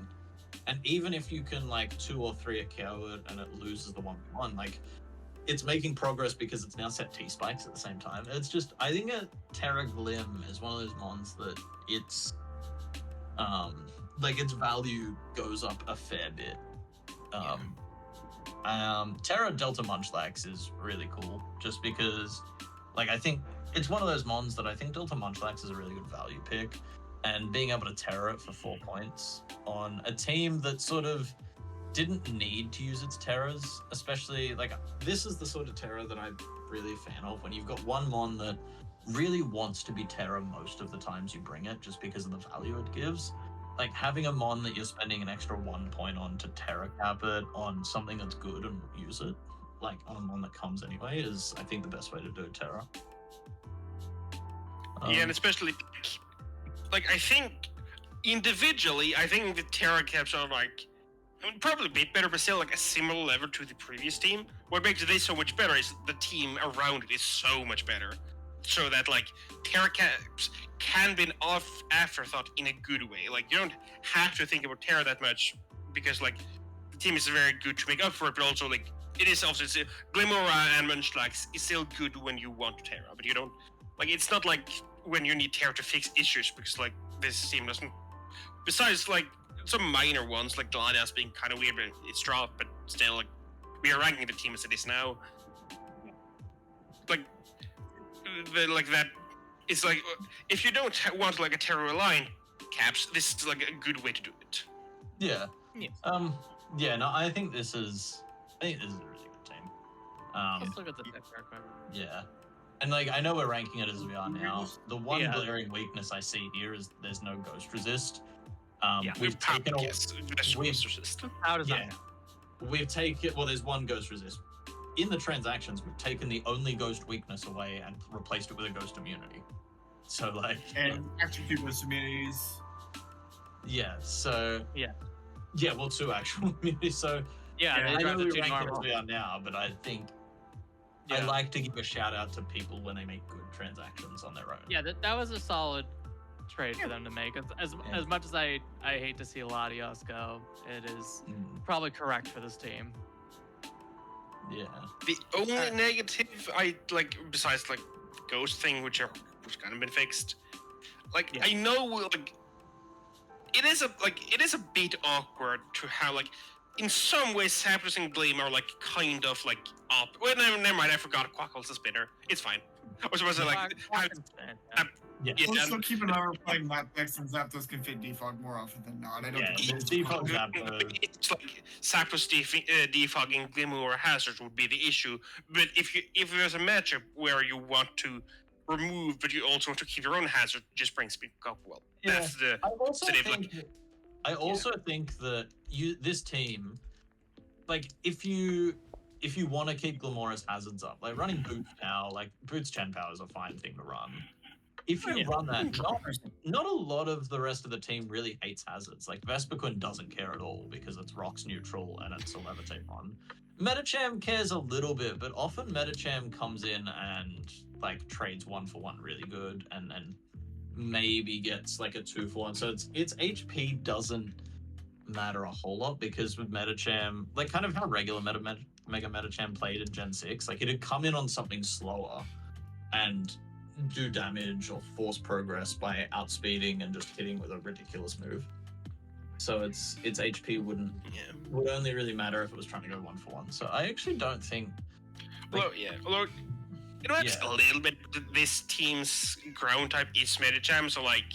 And even if you can, like, 2 or 3 a KO it and it loses the 1v1, like, it's making progress because it's now set T-spikes at the same time. It's just, I think a Terra Glim is one of those mons that it's, like, its value goes up a fair bit. Terra Delta Munchlax is really cool, just because, like, I think it's one of those mons that I think Delta Munchlax is a really good value pick, and being able to Terra it for 4 points on a team that sort of didn't need to use its Terras, especially, like, this is the sort of Terra that I'm really a fan of, when you've got one mon that really wants to be Terra most of the times you bring it, just because of the value it gives. Like, having a mon that you're spending an extra 1 point on to Terra cap it on something that's good and use it, like on a mon that comes anyway, is, I think, the best way to do Terra. Yeah, and especially like I think individually, I think the Terra caps are like probably a bit better, but still like a similar level to the previous team. What makes this so much better is the team around it is so much better, so that like Terra caps can be an afterthought in a good way. Like you don't have to think about Terra that much because like the team is very good to make up for it, but also like it is also Glimora and Munchlax is still good when you want Terra, but you don't like it's not like when you need Terra to fix issues because like this team doesn't. Besides like some minor ones like Gladius being kind of weird, but it's dropped, but still like we are ranking the team as it is now. Like that. It's like if you don't want like a Terra line caps, this is like a good way to do it. Yeah. Yeah. Yeah, no, I think this is a really good team. Let's look at the deck real quick. Yeah. And like I know we're ranking it as we are now. The one Yeah. glaring weakness I see here is there's no ghost resist. Yeah, We've taken all, we've- How does yeah. that? We've taken there's one ghost resist. In the transactions, we've taken the only ghost weakness away and replaced it with a ghost immunity. So like And actually 2 ghost immunities. yeah, so Yeah. Yeah, well 2 actual immunities. So Yeah, Yeah, they I know dropped we the 2 rank it as normal. we are now, but I think I Yeah. like to give a shout out to people when they make good transactions on their own. Yeah, that was a solid trade for them to make. As much as I hate to see Latios go, it is Mm, probably correct for this team. yeah. The only negative I like, besides like the ghost thing, which kind of been fixed, like Yeah. I know like it is a bit awkward to have like in some ways Zapdos and Gleam are like kind of like up. Well, never mind, I forgot Quackle's a spinner. It's fine. I was supposed to like have, Yeah. yeah, Also, keep in mind we're playing lap decks and Zapdos can fit defog more often than not. I don't Yeah, think it's it's default Zapdos. it's like Zapdos defogging Glimmer or Hazard would be the issue. But if there's a matchup where you want to remove, but you also want to keep your own Hazard, just bring Speak Up well. Yeah. That's the I also So they've, think that this team, like if you want to keep Glamora's hazards up, like running Boots now, like Boots Chen Power is a fine thing to run. if you Yeah. run that, not a lot of the rest of the team really hates hazards. Like Vesperquin doesn't care at all because it's rocks neutral and it's a levitate one. Metacham cares a little bit, but often Metacham comes in and like trades 1-for-1 really good, and then maybe gets like a 2-for-1. So its HP doesn't matter a whole lot because with Metacham, like kind of how regular Mega Metacham played in Gen 6, like it'd come in on something slower and do damage or force progress by outspeeding and just hitting with a ridiculous move. So its HP would only really matter if it was trying to go 1-for-1. So I actually don't think. Although, it works a little bit. This team's ground type is Medicham, so like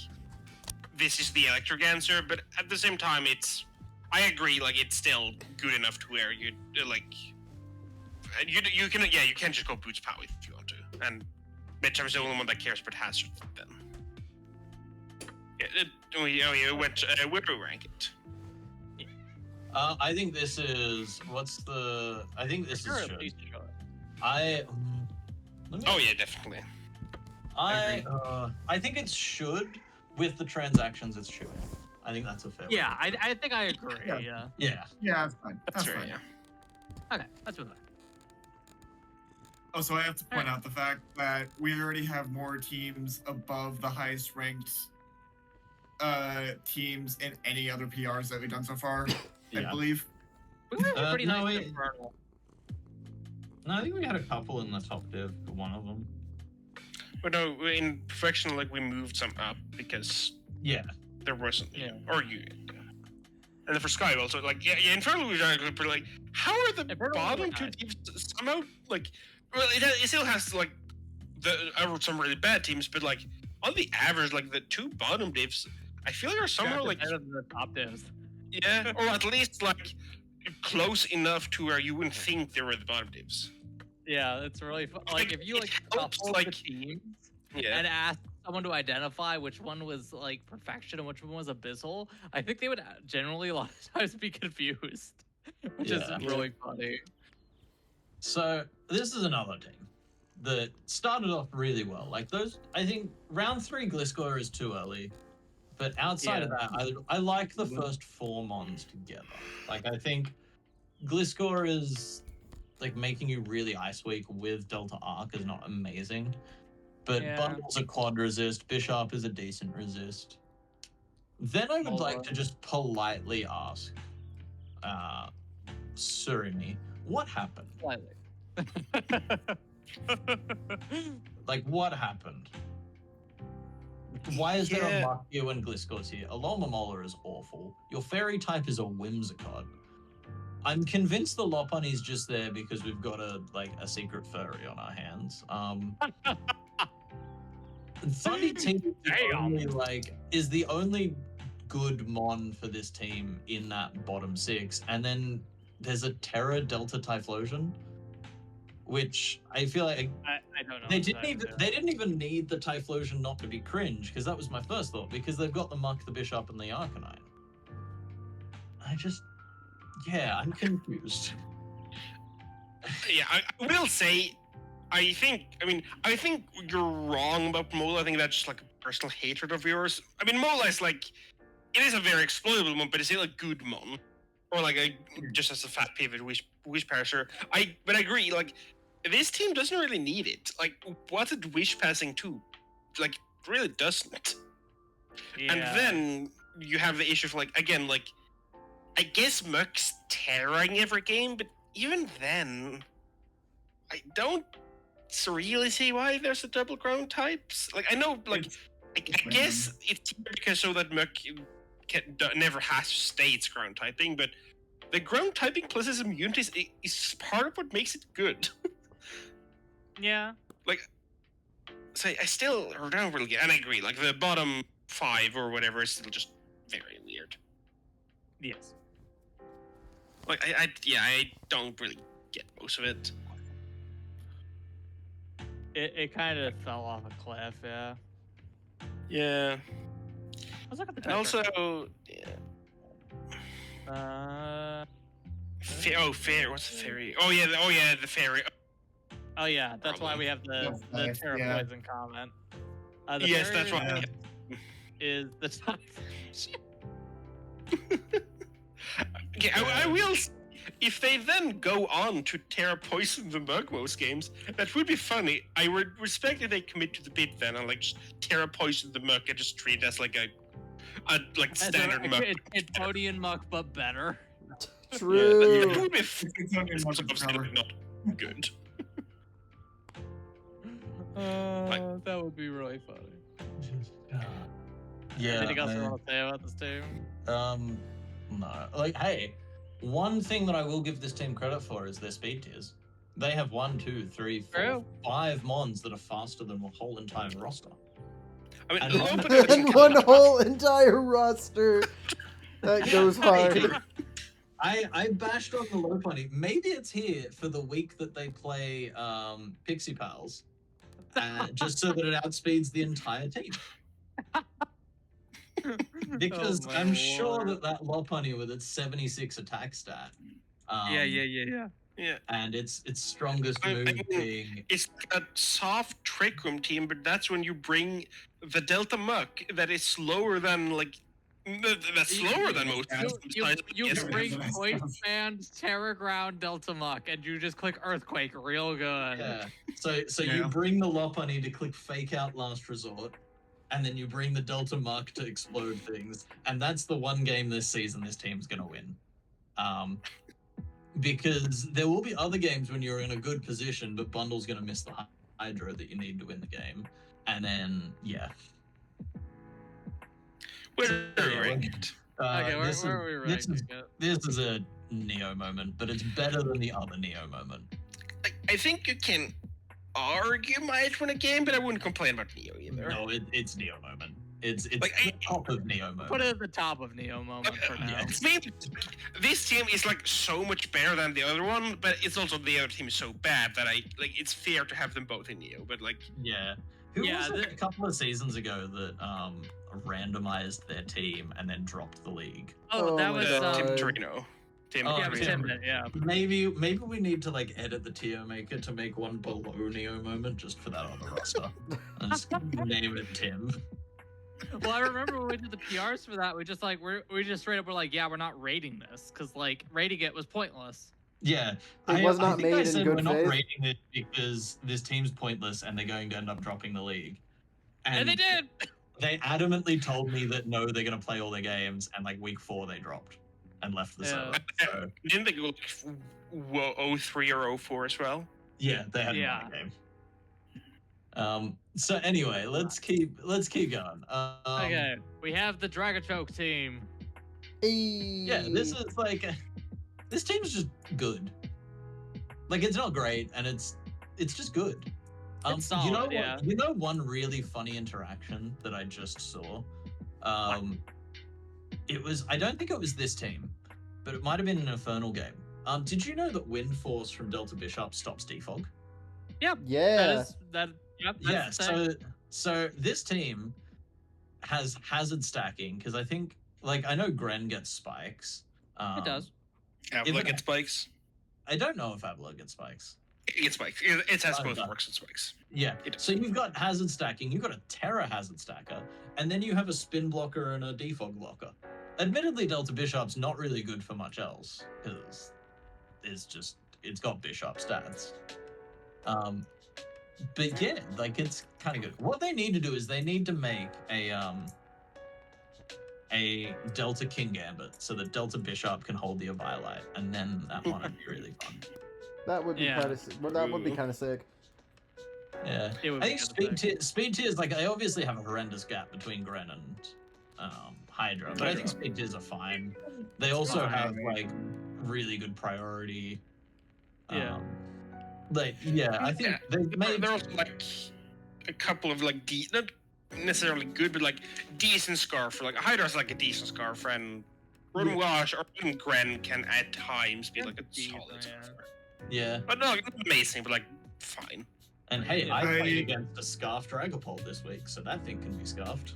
this is the electric answer. But at the same time, I agree. Like it's still good enough to where you like you can just go boots power if you want to, and Medicham is the only one that cares about hazard then. Yeah, where do we rank it? I think this is I think this Sure, is at should. least sure. Oh yeah, definitely. I think it should. With the transactions, it's should. I think that's a fair. Yeah, I think I agree. Yeah. Yeah. Yeah. Yeah, that's fine. That's That's right. fine. Yeah. Okay, that's what. Oh, so I have to point out the fact that we already have more teams above the highest ranked teams in any other PRs that we've done so far, I Yeah. believe. We have a pretty no, nice wait. Infernal. No, I think we had a couple in the top div for one of them. But no, in Perfection, like we moved some up because Yeah. there wasn't. Yeah. Or you. And then for Sky also, like Infernal was actually pretty like. How are the Infernal bottom was two nice. teams somehow like? Well, it still has like some really bad teams, but like on the average, like the two bottom divs, I feel like are somehow like better than the top divs. yeah, or at least like close enough to where you wouldn't think they were the bottom divs. Yeah, it's really fun. Like if you It like helps, couple like- the teams Yeah. and ask someone to identify which one was like Perfection and which one was Abyssal, I think they would generally a lot of times be confused, which is Yeah. really funny. So this is another team that started off really well. Like those, I think round 3 Gliscor is too early, but outside of that, I like the first 4 mons together. Like I think Gliscor is like making you really ice weak with Delta Arc is not amazing, but Yeah. Bundle's a quad resist, Bishop is a decent resist. Then I would like to just politely ask, Surimi, what happened? Slightly. Like, what happened? Why is there a Yeah. Markio and Gliscor's here? Alomamola is awful. Your fairy type is a Whimsicott. I'm convinced the Lopunny's just there because we've got a secret furry on our hands. Thundy Team is the only good mon for this team in that bottom 6, and then there's a Terra Delta Typhlosion, which I feel like I don't know. they if didn't that's even need the Typhlosion not to be cringe, because that was my first thought, because they've got the Muck, the Bishop, and the Arcanine. I'm confused. Yeah, I will say, I think you're wrong about Mola. I think that's just like a personal hatred of yours. I mean, Mola is like, it is a very exploitable mon, but it's still a good mon. Or like just as a fat pivot wish perisher. But I agree, like, this team doesn't really need it. Like, what's it wish passing to? Like, it really doesn't. Yeah. And then you have the issue of like, again, like, I guess Muck's terroring every game, but even then, I don't really see why there's a double ground types. Like, I know, like, I guess it's because so that Muck never has to stay its ground typing, but the ground typing plus his immunities is part of what makes it good. Yeah. So I still don't really get, and I agree, like, the bottom 5 or whatever is still just very weird. Yes. Like, I don't really get most of it. It kind of fell off a cliff. Yeah. Yeah. Let's look at the And also, fair. What's the fairy? Oh yeah, the fairy. Oh yeah, that's why we have the That's nice, Terra yeah. Poison comment. The Yes, third that's right. is the top. Okay, I will. If they then go on to Terra Poison the Mug most games, that would be funny. I would respect if they commit to the bit then and like just Terra Poison the Mug and just treat it as like a like standard mug. It's Podian muck, but better. True. That would be It's only as much as cover. not good. That would be really funny. Yeah. Anything else you want to say about this team? No. Like, hey, one thing that I will give this team credit for is their speed tiers. They have 1, 2, 3, 4, True. 5 mons that are faster than the whole entire roster. I mean, And low one- potential And can one happen. whole entire roster. That goes hard. I bashed on the low pony. Maybe it's here for the week that they play Pixie Pals, just so that it outspeeds the entire team. Because Oh my I'm sure lord. that Lopunny with its 76 attack stat, Yeah. Yeah. and its strongest I move mean, being It's a soft trick room team, but that's when you bring the Delta Muck that is slower than like that's slower than most. You Yes, bring yes. Voice Band, Terra Ground, Delta Muck, and you just click Earthquake real good. yeah. So you Yeah. bring the Lopunny to click Fake Out Last Resort, and then you bring the Delta Muck to explode things, and that's the one game this season this team's gonna win. Because there will be other games when you're in a good position, but Bundle's gonna miss the Hydra that you need to win the game, and then yeah. We're Yeah, ranked. Okay, where this are we is- ranking it? This is a Neo moment, but it's better than the other Neo moment. I think you can argue might win a game, but I wouldn't complain about Neo either. No, it's Neo moment. It's Like, the top of Neo moment. Put it at the top of Neo moment for now. Yeah. I mean, this team is like so much better than the other one, but it's also the other team is so bad that I like. It's fair to have them both in Neo, but like, Yeah. Who Yeah, was it a couple of seasons ago that randomized their team and then dropped the league? Oh that my was God. Tim Torino. Tim Oh, yeah, it was Torino. Tim, yeah. Maybe we need to like edit the tier maker to make one below Neo moment just for that other roster. And just name it Tim. Well, I remember when we did the PRs for that, we just straight up were like, yeah, we're not rating this because like rating it was pointless. Yeah, It was not think I made in said good we're not faith. rating it because this team's pointless and they're going to end up dropping the league. And they did. They adamantly told me that no, they're going to play all their games, and like week 4 they dropped and left the Yeah. server. So Didn't they go like 03 or 04 as well? yeah, they had Yeah. won the game. So anyway, let's keep going. Okay, we have the Dragachoke team. Yeah, this is like this team's just good. Like it's not great, and it's just good. It's solid, you know what? yeah. You know one really funny interaction that I just saw. It was I don't think it was this team, but it might have been an Infernal game. Did you know that Wind Force from Delta Bishop stops defog? Yeah. Yep, Yeah. that's the same. So this team has hazard stacking because I think like I know Gren gets spikes. It does. Yeah, If look it- at spikes. I don't know if Ablo gets spikes. It spikes. It has Oh, both no. works and spikes. Yeah. It- So you've got hazard stacking, you've got a Terra hazard stacker, and then you have a spin blocker and a defog blocker. Admittedly, Delta Bishop's not really good for much else because it's got Bishop stats. But yeah, like it's kind of good. What they need to do is they need to make a Delta King Gambit so that Delta Bishop can hold the Violite, and then that one would be really fun. That would be Yeah. that would be kind of sick. Yeah. It would I be think kinda sick. speed tiers, like they obviously have a horrendous gap between Gren and Hydra, but I think Hydra. speed tiers are fine. They also fine. have like really good priority. Yeah. Like yeah, I think Yeah. they've made There are also like a couple of like not necessarily good, but like decent scarf. Like Hydra's like a decent scarf, and Rotom Wash or even Gren can at times be like a Decent, solid yeah. scarf. yeah. But no, not amazing, but like fine. And hey, Yeah. I played I- against a scarf Dragapult this week, so that thing can be scarfed.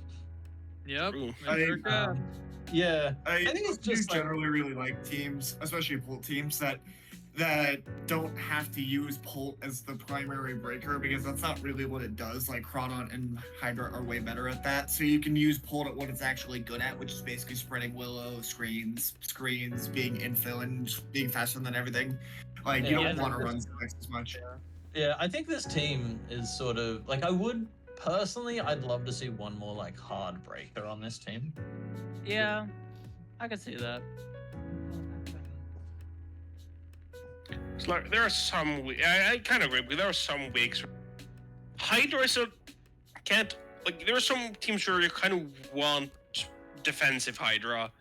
Yep. Ooh. it sure can. Yeah. I think it's do just like- generally really like teams, especially pool teams, that that don't have to use Pult as the primary breaker, because that's not really what it does. Like Crawdon and Hydra are way better at that. So you can use Pult at what it's actually good at, which is basically spreading Willow, screens, being infill, and being faster than everything. Like, you Yeah, don't want to run Specs as much. Yeah, I think this team is sort of like, I would personally, I'd love to see one more like hard breaker on this team. Yeah, I can see that. It's like there are some. I kind of agree, because there are some weeks. Hydra still can't. Like, there are some teams where you kind of want defensive Hydra,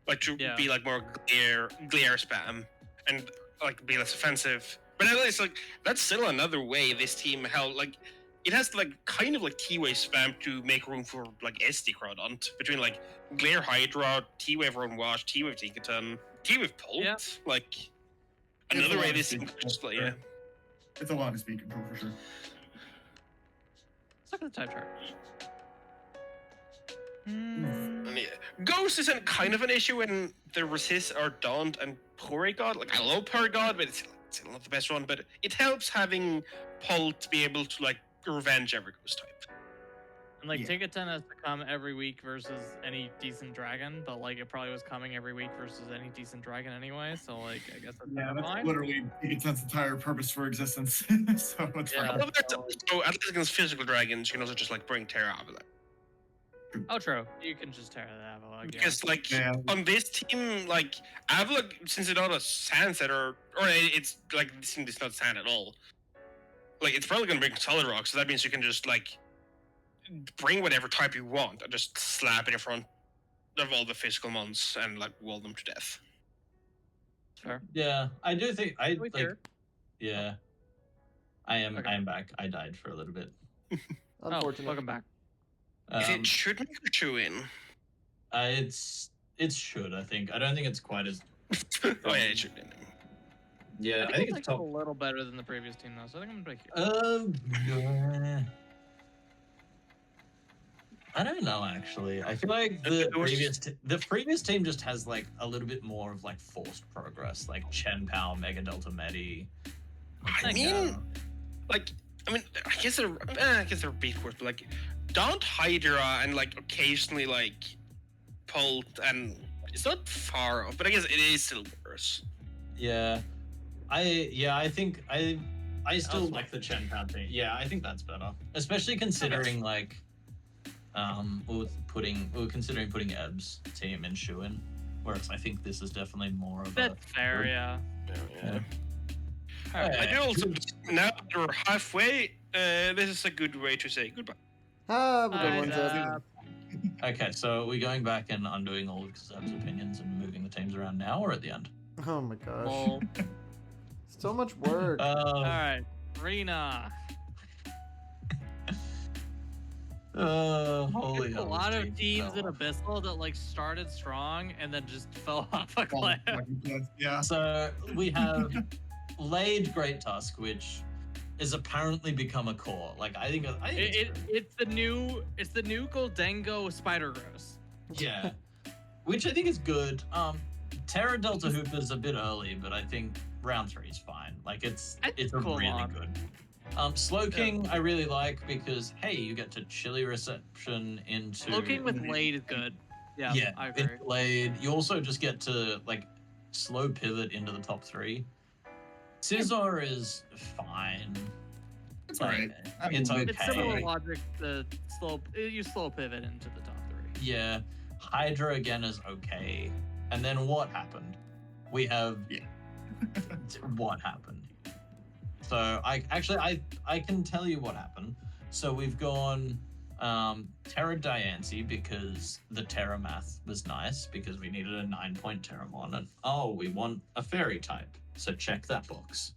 like to Yeah. be like more glare spam, and like be less offensive. But at least like that's still another way this team held. Like, it has like kind of like T-wave spam to make room for like SD Crawdont between like glare Hydra, T-wave Run Wash, T-wave Tinkerton, T-wave Pult. Yeah. Like It's another a lot way of this speed team could control, just play. for Yeah. sure. It's a lot of speed control for sure. Let's look at the type chart. And yeah, Ghost isn't kind of an issue when the resist are Daunt and Porygon. Like, I love Porygon, but it's still not the best one. But it helps having Pult be able to like revenge every Ghost type. And like Yeah. Tinkerton has to come every week versus any decent dragon, but like it probably was coming every week versus any decent dragon anyway. So like I guess that's Yeah, kinda that's fine. literally its entire purpose for existence. So it's Yeah. fine. Well, that's also, at least against physical dragons, you can also just like bring Terra Avalanche. Oh, true. You can just tear the Avalog. Yeah. Because like Yeah. on this team, like Avalanche, since it's not a sand set or it's like this team is not sand at all. Like, it's probably gonna bring solid rock, so that means you can just like bring whatever type you want and just slap it in front of all the physical mons and like wall them to death. Fair. Yeah, I do think I We like. here. Yeah, I am. Okay. I am back. I died for a little bit. Oh, Unfortunate. welcome back. It should make a chew in. It should. I think. I don't think it's quite as. Oh yeah, it should. Yeah, I think it's a top. little better than the previous team though, so I think I'm gonna pick you. Yeah. I don't know actually. I feel like the It was- previous team just has like a little bit more of like forced progress, like Chen Pao, Mega Delta Medi. I mean, like, I guess they're beat worse, but like, Daunt Hydra and like occasionally like Pult, and it's not far off, but I guess it is still worse. Yeah, I think I still That's like the Chen Pao thing. Yeah, I think that's better, especially considering like we were considering putting Ebb's team in Shuin, whereas I think this is definitely more of That's fair, yeah. Yeah. Alright. I do also, now that we're halfway, this is a good way to say goodbye. Have a good Bye, one, Zeb. Zeb. Okay, so are we going back and undoing all of Zeb's opinions and moving the teams around now or at the end? Oh my gosh. Well, So much work. alright. Rena. Holy There's a hell, lot this of team teams in fell off. Abyssal that like started strong and then just fell off a cliff. Yeah. So we have Laid Great Tusk, which is apparently become a core. Like I think It's the new Goldengo Spider Gross. yeah, which I think is good. Terra Delta Hoop is a bit early, but I think round 3 is fine. Like it's That's a cool really mod. good. Slow King I really like because hey, you get to chili reception into Looking with Blade is good. Yeah, I agree. into Laid. You also just get to like slow pivot into the top 3. Scizor is fine. It's Like, alright. I it's mean, okay. It's similar logic to you slow pivot into the top 3. Yeah, Hydra again is okay. And then what happened? We have Yeah. what happened. So I can tell you what happened. So we've gone Terra Diancie because the Terra math was nice because we needed a 9-point Terramon, and oh, we want a fairy type. So check that box.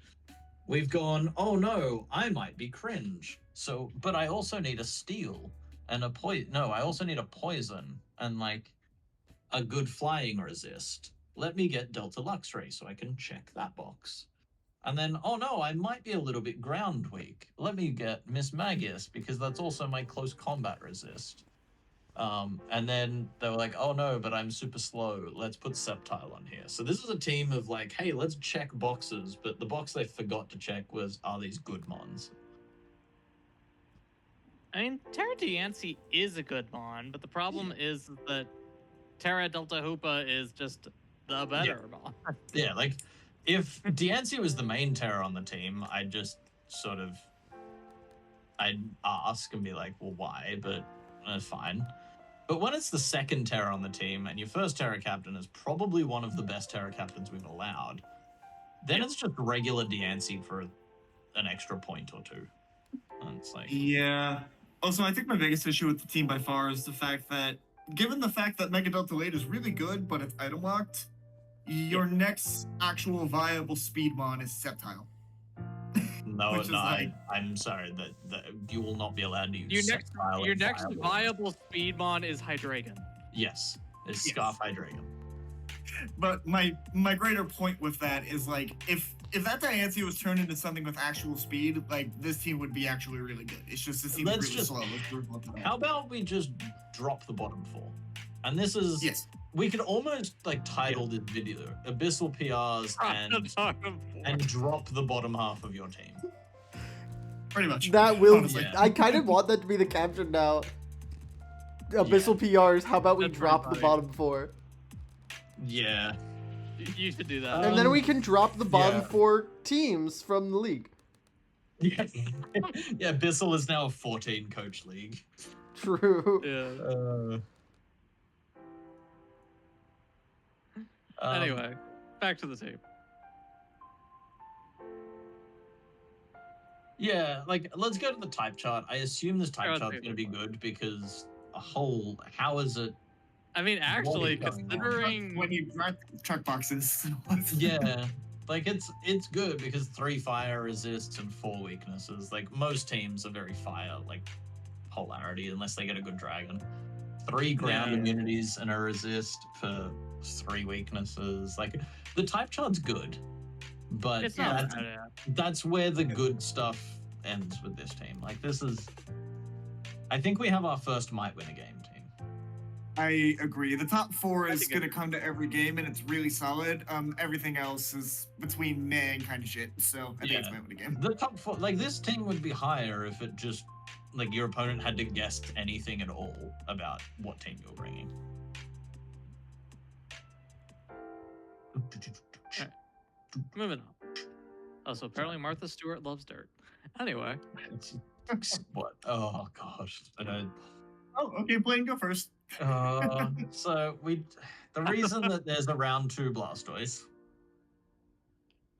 We've gone, oh no, I might be cringe. So but I also need a steel and a I also need a poison and like a good flying resist. Let me get Delta Luxray so I can check that box. And then, oh no, I might be a little bit ground weak. Let me get Miss Magius because that's also my close combat resist. And then they were like, oh no, but I'm super slow. Let's put Sceptile on here. So this is a team of like, hey, let's check boxes. But the box they forgot to check was, are these good mons? I mean, Terra Diancie is a good mon, but the problem is that Terra Delta Hoopa is just the better mon. Yeah, like if Diancie was the main Terra on the team, I'd just sort of, I'd ask and be like, well, why? But fine. But when it's the second Terra on the team and your first Terra captain is probably one of the best Terra captains we've allowed, then it's just regular Diancie for an extra point or two. And it's like, Yeah. Also, I think my biggest issue with the team by far is the fact that, given the fact that Mega Delta 8 is really good, but it's item locked, your next actual viable speedmon is Sceptile. no, Which is no, like- I'm sorry that you will not be allowed to use Your next viable speedmon is Hydreigon. Yes, it's Yes. Scarf Hydreigon. But my greater point with that is like if that Diancie was turned into something with actual speed, like this team would be actually really good. It's just this team is Let's really just- slow. Let's move on to that. How about we just drop the bottom four? And this is Yes. we could almost like title this video Abyssal PRs and drop the bottom half of your team. Pretty much. That will. Honestly. Yeah. I kind of want that to be the caption now. Abyssal PRs. How about we That's drop pretty the funny. bottom four, Yeah. You should do that. and then we can drop the bottom yeah. four teams from the league. Yeah. Yeah, Abyssal is now a 14 coach league. True. Yeah. Anyway, back to the team. Yeah, like let's go to the type chart. I assume this type Yeah, chart's let's gonna do be it. good because how is it? I mean, actually, is going on? considering When you grab truck boxes. Yeah. Like it's good because 3 fire resists and 4 weaknesses. Like most teams are very fire, like polarity, unless they get a good dragon. 3 ground Yeah. immunities and a resist for 3 weaknesses. Like the type chart's good, but it's not that's, bad, yeah. that's where the good stuff ends with this team. Like this is, I think we have our first might win a game team. I agree. The top 4 is think going to come to every game, and it's really solid. Everything else is between meh and kind of shit. So I think it's Yeah. might win a game. The top 4, like this team would be higher if it just like your opponent had to guess anything at all about what team you were bringing. Moving on. Oh, so apparently Martha Stewart loves dirt. Anyway, What? Oh gosh, I don't. Oh, okay. Blaine, go first. So the reason that there's a round 2 Blastoise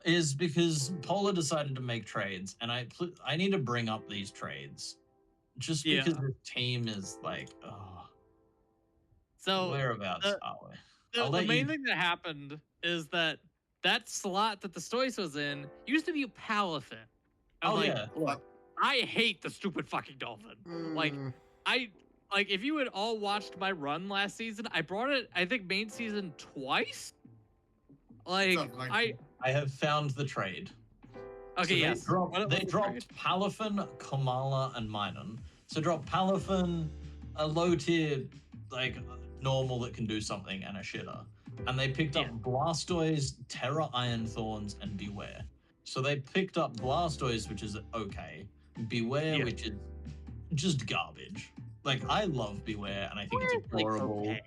is because Polar decided to make trades, and I need to bring up these trades, just Yeah. because the team is like, oh, so whereabouts the- are we? the, I'll the let main you- thing that happened is that slot that the Stoice was in used to be a Palafin. I'm Oh like, yeah, look, I hate the stupid fucking dolphin. Like, if you had all watched my run last season, I brought it, I think, main season twice. Like, Something like I have found the trade. okay, So yes. They dropped, What they was the dropped Palafin, Kamala, and Minun. So drop Palafin, a low tier, like normal that can do something, and a shitter. And they picked up Yeah. Blastoise, Terra Iron Thorns, and Beware. So they picked up Blastoise, which is okay. Beware, Yeah. which is just garbage. Like I love Beware, and I think it's Like, adorable, okay.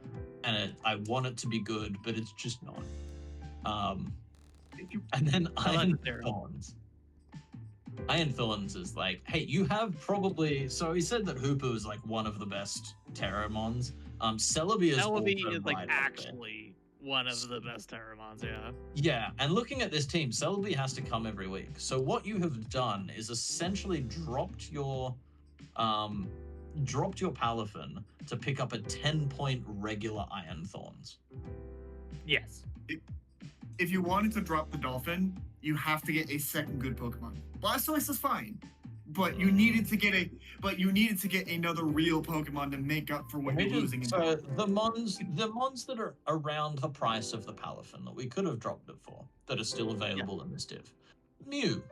and I want it to be good, but it's just not. And then I like Iron it there. Thorns. Iron Thorns is like, hey, you have probably. So he said that Hooper was like one of the best Terramons. Celebi is Celebi also is like right up there. actually one of the best Terramons, yeah. Yeah, and looking at this team, Celebi has to come every week. So what you have done is essentially dropped your Palafin to pick up a 10-point regular Iron Thorns. Yes. if you wanted to drop the dolphin, you have to get a second good Pokemon. Blastoise is fine, but you needed to get another real Pokemon to make up for what you're losing in So power. the mons that are around the price of the Palafin that we could have dropped it for, that are still available in this div. Mew,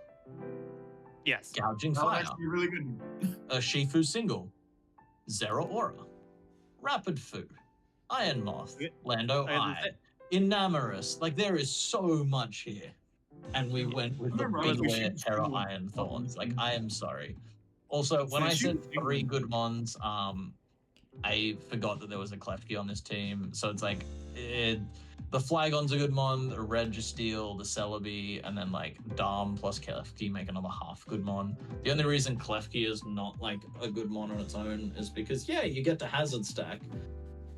Yes. Gouging That would Fire, actually be really good. a Shifu single, Zeraora, Rapid Fu, Iron Moth, Okay. Lando I Eye, didn't Enamorous. Like, there is so much here. And we went with the Remember, I was Beware shooting Terra single Iron Thorns. Like, buttons. I am sorry. Also, when So I said shooting 3 single- good mons, I forgot that there was a Klefki on this team. So it's like, the Flygon's a good mon, the Registeel, the Celebi, and then like Dom plus Klefki make another half good mon. The only reason Klefki is not like a good mon on its own is because, yeah, you get to hazard stack.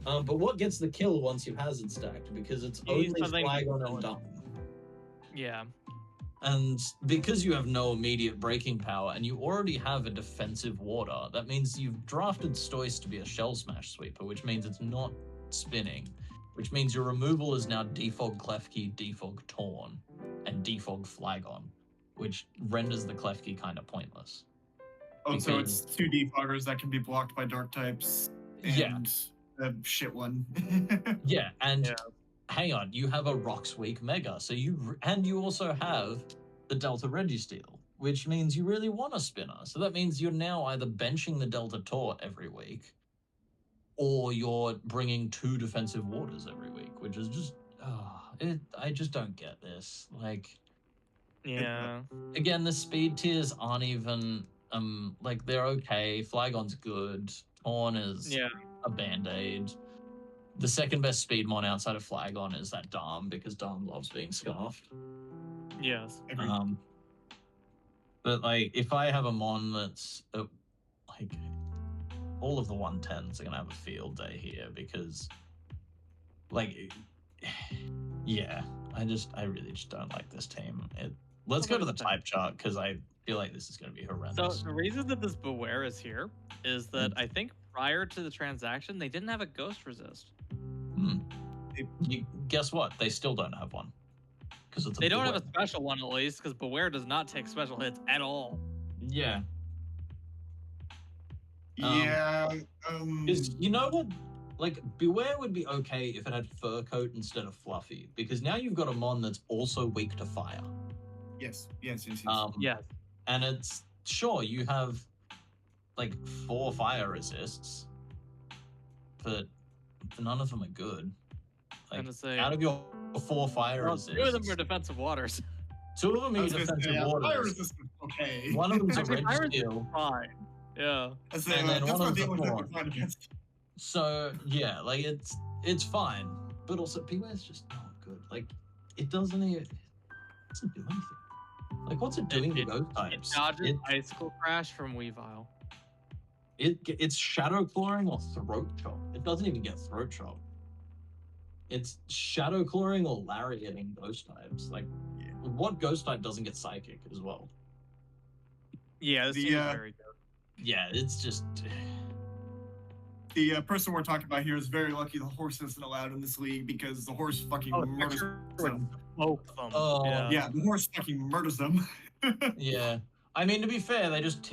But what gets the kill once you've hazard stacked? Because it's You need only something to Flygon kill and it. Dom. Yeah. And because you have no immediate breaking power and you already have a defensive water, that means you've drafted Stoice to be a Shell Smash sweeper, which means it's not spinning, which means your removal is now Defog Klefki, Defog Torn, and Defog Flygon, which renders the Klefki kind of pointless. Oh, so because- it's 2 defoggers that can be blocked by dark types and a shit one. Yeah, and Yeah. hang on, you have a Rocks Weak Mega, so you also have the Delta Registeel, which means you really want a spinner. So that means you're now either benching the Delta Tort every week, or you're bringing 2 defensive waters every week, which is just, I just don't get this. Like, Yeah. again, the speed tiers aren't even, like, they're okay. Flygon's good. Torn is Yeah. a band-aid. The second best speed mon outside of Flygon is that Dom, because Dom loves being scarfed. Yes. Agreed. But like, if I have a mon that's like, all of the 110s are gonna have a field day here because, like, yeah, I really just don't like this team. Let's go to the type chart because I feel like this is gonna be So horrendous. the reason that this Beware is here is that I think prior to the transaction they didn't have a Ghost Resist. Guess what? They still don't have one because it's They don't have a Beware. special one at least, because Beware does not take special hits at all. Yeah. Yeah. Is you know what? Like, Beware would be okay if it had Fur Coat instead of Fluffy, because now you've got a mon that's also weak to fire. Yes. Yes. Yes. And it's sure you have like 4 fire resists, but none of them are good. Like, Gonna say, out of your 4 fire well, resists, 2 of them are defensive waters. 2 of them I are was gonna defensive say, fire waters. resistance, okay. One of them's a Actually, fire Registeel. Fine. Yeah. and then that's one what of they the would four. fight against. So yeah, like it's fine, but also Beware's just not good. Like, it doesn't do anything. Like, what's it doing to It ghost types? dodges Icicle Crash from Weavile. It's Shadow Clawing or Throat Chop. It doesn't even get Throat Chop. It's Shadow Clawing or Lariating ghost types. Like, what ghost type doesn't get Psychic as well? Yeah, this The, seems very good. Yeah, it's just. The person we're talking about here is very lucky the horse isn't allowed in this league because the horse fucking murders them. Both of them. Oh, yeah. Yeah, the horse fucking murders them. Yeah. I mean, to be fair, they just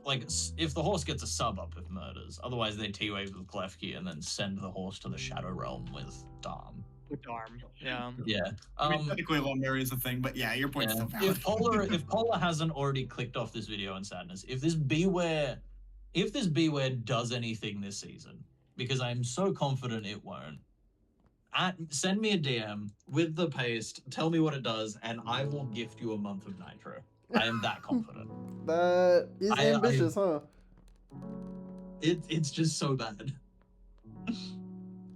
like, if the horse gets a sub up with murders, otherwise they T-wave with Klefki and then send the horse to the Shadow Realm with Dom. With Arm. Yeah. Yeah. I mean, technically, Lone Mary is a thing, but yeah, your point's Yeah. still valid. If Polar hasn't already clicked off this video in sadness, if this Beware does anything this season, because I'm so confident it won't, send me a DM with the paste, tell me what it does, and I will gift you a month of Nitro. I am that confident. That is ambitious, huh? It's just so bad.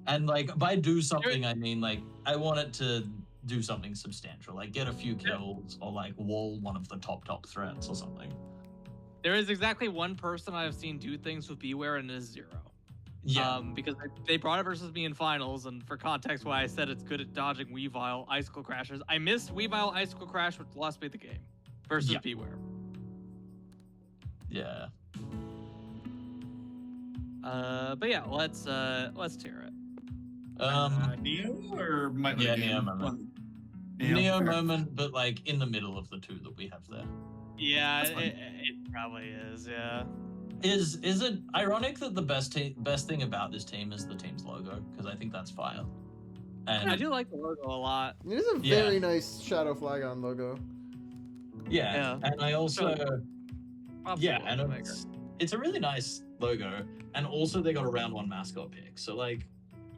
And like, by do something, I mean like, I want it to do something substantial, like get a few kills or like wall one of the top threats or something. There is exactly one person I've seen do things with Beware, and it is Zero. Yeah. Because they brought it versus me in finals, and for context, why I said it's good at dodging Weavile Icicle Crashers. I missed Weavile Icicle Crash, which lost me the game versus Yeah. Beware. Yeah. But yeah, let's tear it. Neo or Might Yeah, Game? Neo moment. Neo, Neo fair. moment, but like in the middle of the 2 that we have there. Yeah, That's fine. it probably is. Yeah. Is it ironic that the best thing about this team is the team's logo? Because I think that's fire. And I do like the logo a lot. It is a Yeah. very nice Shadow Flygon logo. yeah, Yeah. and I also Props yeah, to and Logo Maker. it's a really nice logo, and also they got a round 1 mascot pick. So like,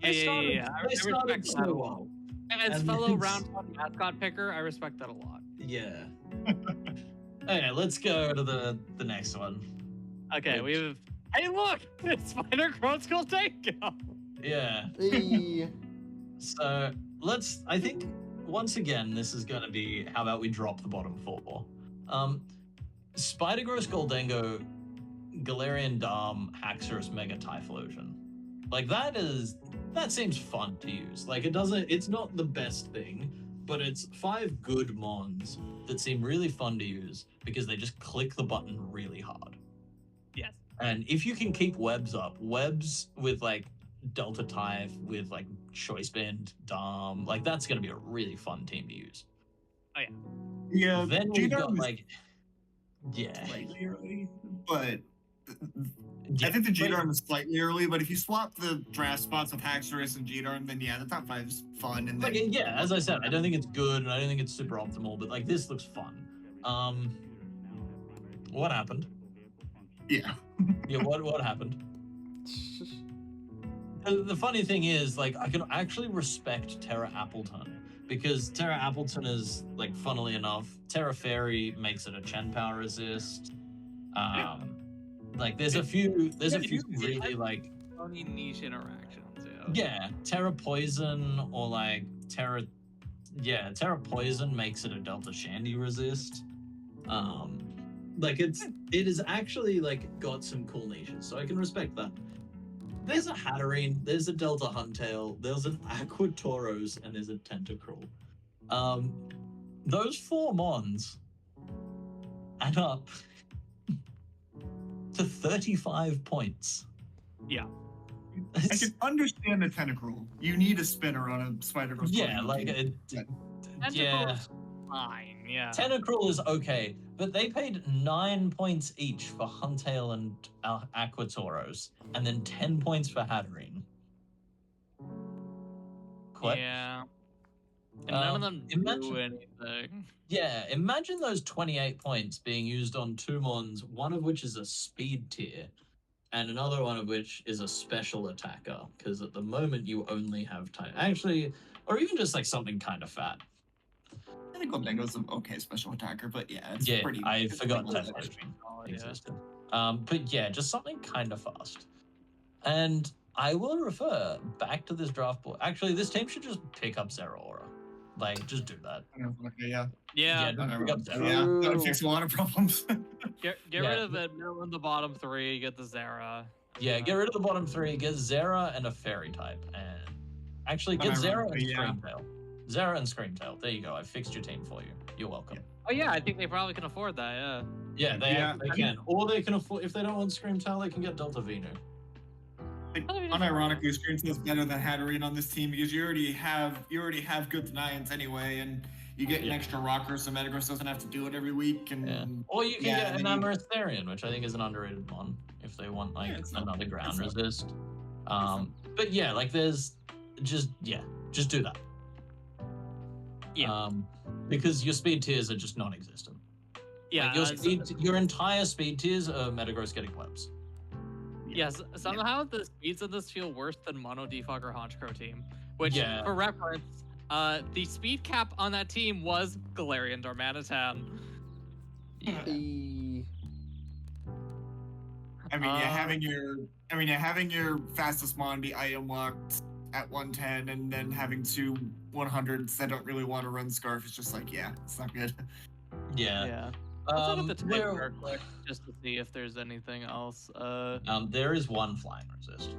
they Yeah. I they started respect so that a well. lot. As And fellow it's- round 1 mascot picker, I respect that a lot. Yeah. Okay, let's go to the next one. Okay, we Which- have. Hey, look! It's Spider Grown Skull Tango! Yeah. Hey. So I think once again, this is going to be, how about we drop the bottom 4? Spider-Gross Goldengo, Galarian Dam, Haxorus, Mega Typhlosion. Like that seems fun to use. Like it's not the best thing, but it's 5 good mons that seem really fun to use because they just click the button really hard. Yes. And if you can keep webs up, webs with like Delta Type, with like Choice Band, Dom, like that's going to be a really fun team to use. Yeah, Then we've got G-Dom is like, yeah. slightly early, but Yeah, I think the but- G-Darm is slightly early, but if you swap the draft spots of Haxorus and G-Darm, then yeah, the top 5 is fun. And then, Like, yeah, as I said, I don't think it's good and I don't think it's super optimal, but like this looks fun. What happened? yeah. Yeah, what happened? The funny thing is, like, I can actually respect Terra Appleton because Terra Appleton is, like, funnily enough, Terra Fairy makes it a Chen Power resist. Like, there's a few really, like, Funny niche interactions, yeah, Terra Poison or, like, Terra Poison makes it a Delta Shandy resist. Like, it is actually, like, got some cool niches, so I can respect that. There's a Hatterene, there's a Delta Huntail, there's an Aqua Tauros, and there's a Tentacruel. Those 4 mons add up to 35 points. Yeah. I can understand the Tentacruel. You need a spinner on a Spider-Verse. Yeah, like, yeah. Fine, yeah. Tentacruel is okay, but they paid 9 points each for Huntail and Aqua Tauros, and then 10 points for Hatterene. Quite. Yeah. And none of them imagine- do anything. Yeah, imagine those 28 points being used on 2 mons, one of which is a speed tier, and another one of which is a special attacker, because at the moment you only have time. Actually, or even just like something kind of fat. I think Goldengo's an okay special attacker, but yeah, it's Yeah, pretty. I it's forgot pretty that low. Oh, yeah. existed. But yeah, just something kind of fast. And I will refer back to this draft board. Actually, this team should just pick up Zera Aura. Like, just do that. Okay, yeah. Yeah. just pick up Zera. Yeah, that would True. fix a lot of problems. Get Yeah. rid of it, middle in the bottom 3, get the Zera. Yeah, get rid of the bottom 3, get Zera and a fairy type. And actually, get Zera and Unironically, yeah. Screamtail. Zera and Screamtail. There you go. I fixed your team for you. You're welcome. Oh yeah, I think they probably can afford that, yeah. Yeah, they Yeah, they I can. Or they can afford, if they don't want Screamtail, they can get Delta Venu. Unironically, Screamtail's better than Hatterene on this team because you already have good denials anyway, and you get an Yeah. extra rocker, so Metagross doesn't have to do it every week. And Yeah. Or you can Yeah, get an and then you- Amorous Therian, which I think is an underrated one if they want like Yeah, it's not- another ground it's not- resist. But yeah, like there's just do that. Yeah. Because your speed tiers are just non-existent. Yeah, Like your entire speed tiers are Metagross getting webs. yes, somehow the speeds of this feel worse than Mono Defogger Honchkrow team. Which, Yeah. for reference, the speed cap on that team was Galarian Darmanitan. Hey. I mean, having your fastest mon be item locked at 110, and then having 2 100s that don't really want to run Scarf is just like, yeah, it's not good. Yeah. Yeah. Let's look at the where- Tiger quick, just to see if there's anything else. There is one flying resist.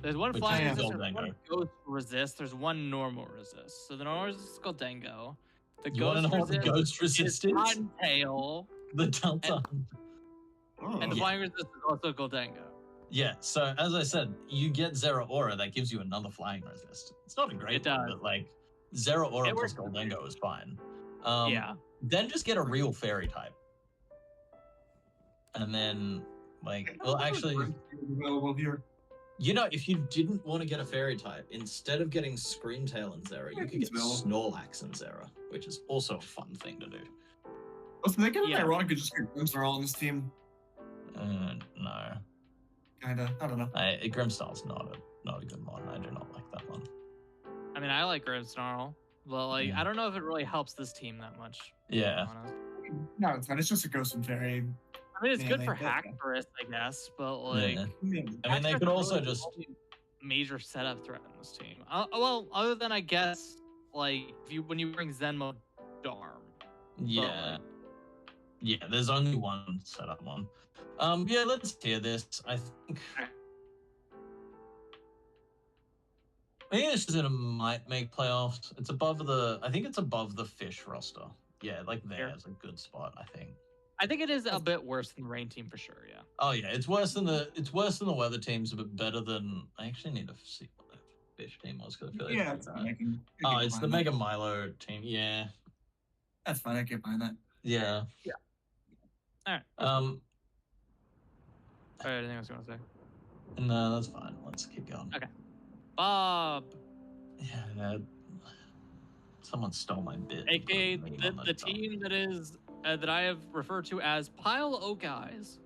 There's one Which flying is resist, there's Goldengo. one ghost resist, there's one normal resist. So the normal resist is Goldengo. The You want to ghost know what the resist ghost resist is? Cottontail, The Delta. and the Yeah. flying resist is also Goldengo. Yeah, so as I said, you get Zera Aura, that gives you another flying resist. It's not a great It does. one, but like Zera Aura It plus works. Goldengo is fine. Yeah. Then just get a real fairy type. And then like well actually available here. you know if you didn't want to get a fairy type, instead of getting Screamtail and Zera, you could get Snorlax and Zera, which is also a fun thing to do. Also, they get an Yeah. ironic just get Grimmsnarl on this team. No. Kinda. I don't know. Grimstar's not a good mon. I do not like that one. I mean, I like Grimmsnarl, but like, Yeah. I don't know if it really helps this team that much. to be Yeah. honest. No, it's fine. It's just a Ghost and Fairy. I mean, it's good for Melee, but, yeah. Hackforest, I guess, but like, Yeah. Yeah. I mean, they Hackforest could is also really the just only major setup threat in this team. Well, other than I guess, like, when you bring Zenmo Darm. yeah. Yeah, there's only one setup one. Yeah, let's hear this. I think this might make playoffs. It's above I think it's above the Fish roster. Yeah, like there's a good spot, I think. I think it is a bit worse than the Rain team for sure. Yeah. Oh yeah, it's worse than the weather teams, but better than. I actually need to see what the Fish team was because I feel like Yeah, it's fine. I can oh, get it's the behind that. Mega Milo team. Yeah, That's fine. I can get behind that. yeah. All right. Um, All right, anything else you want to say? no, that's fine. Let's keep going. Okay. Bob, Yeah, someone stole my bit. and put aka a name on the top. team that is that I have referred to as Pile O Guys.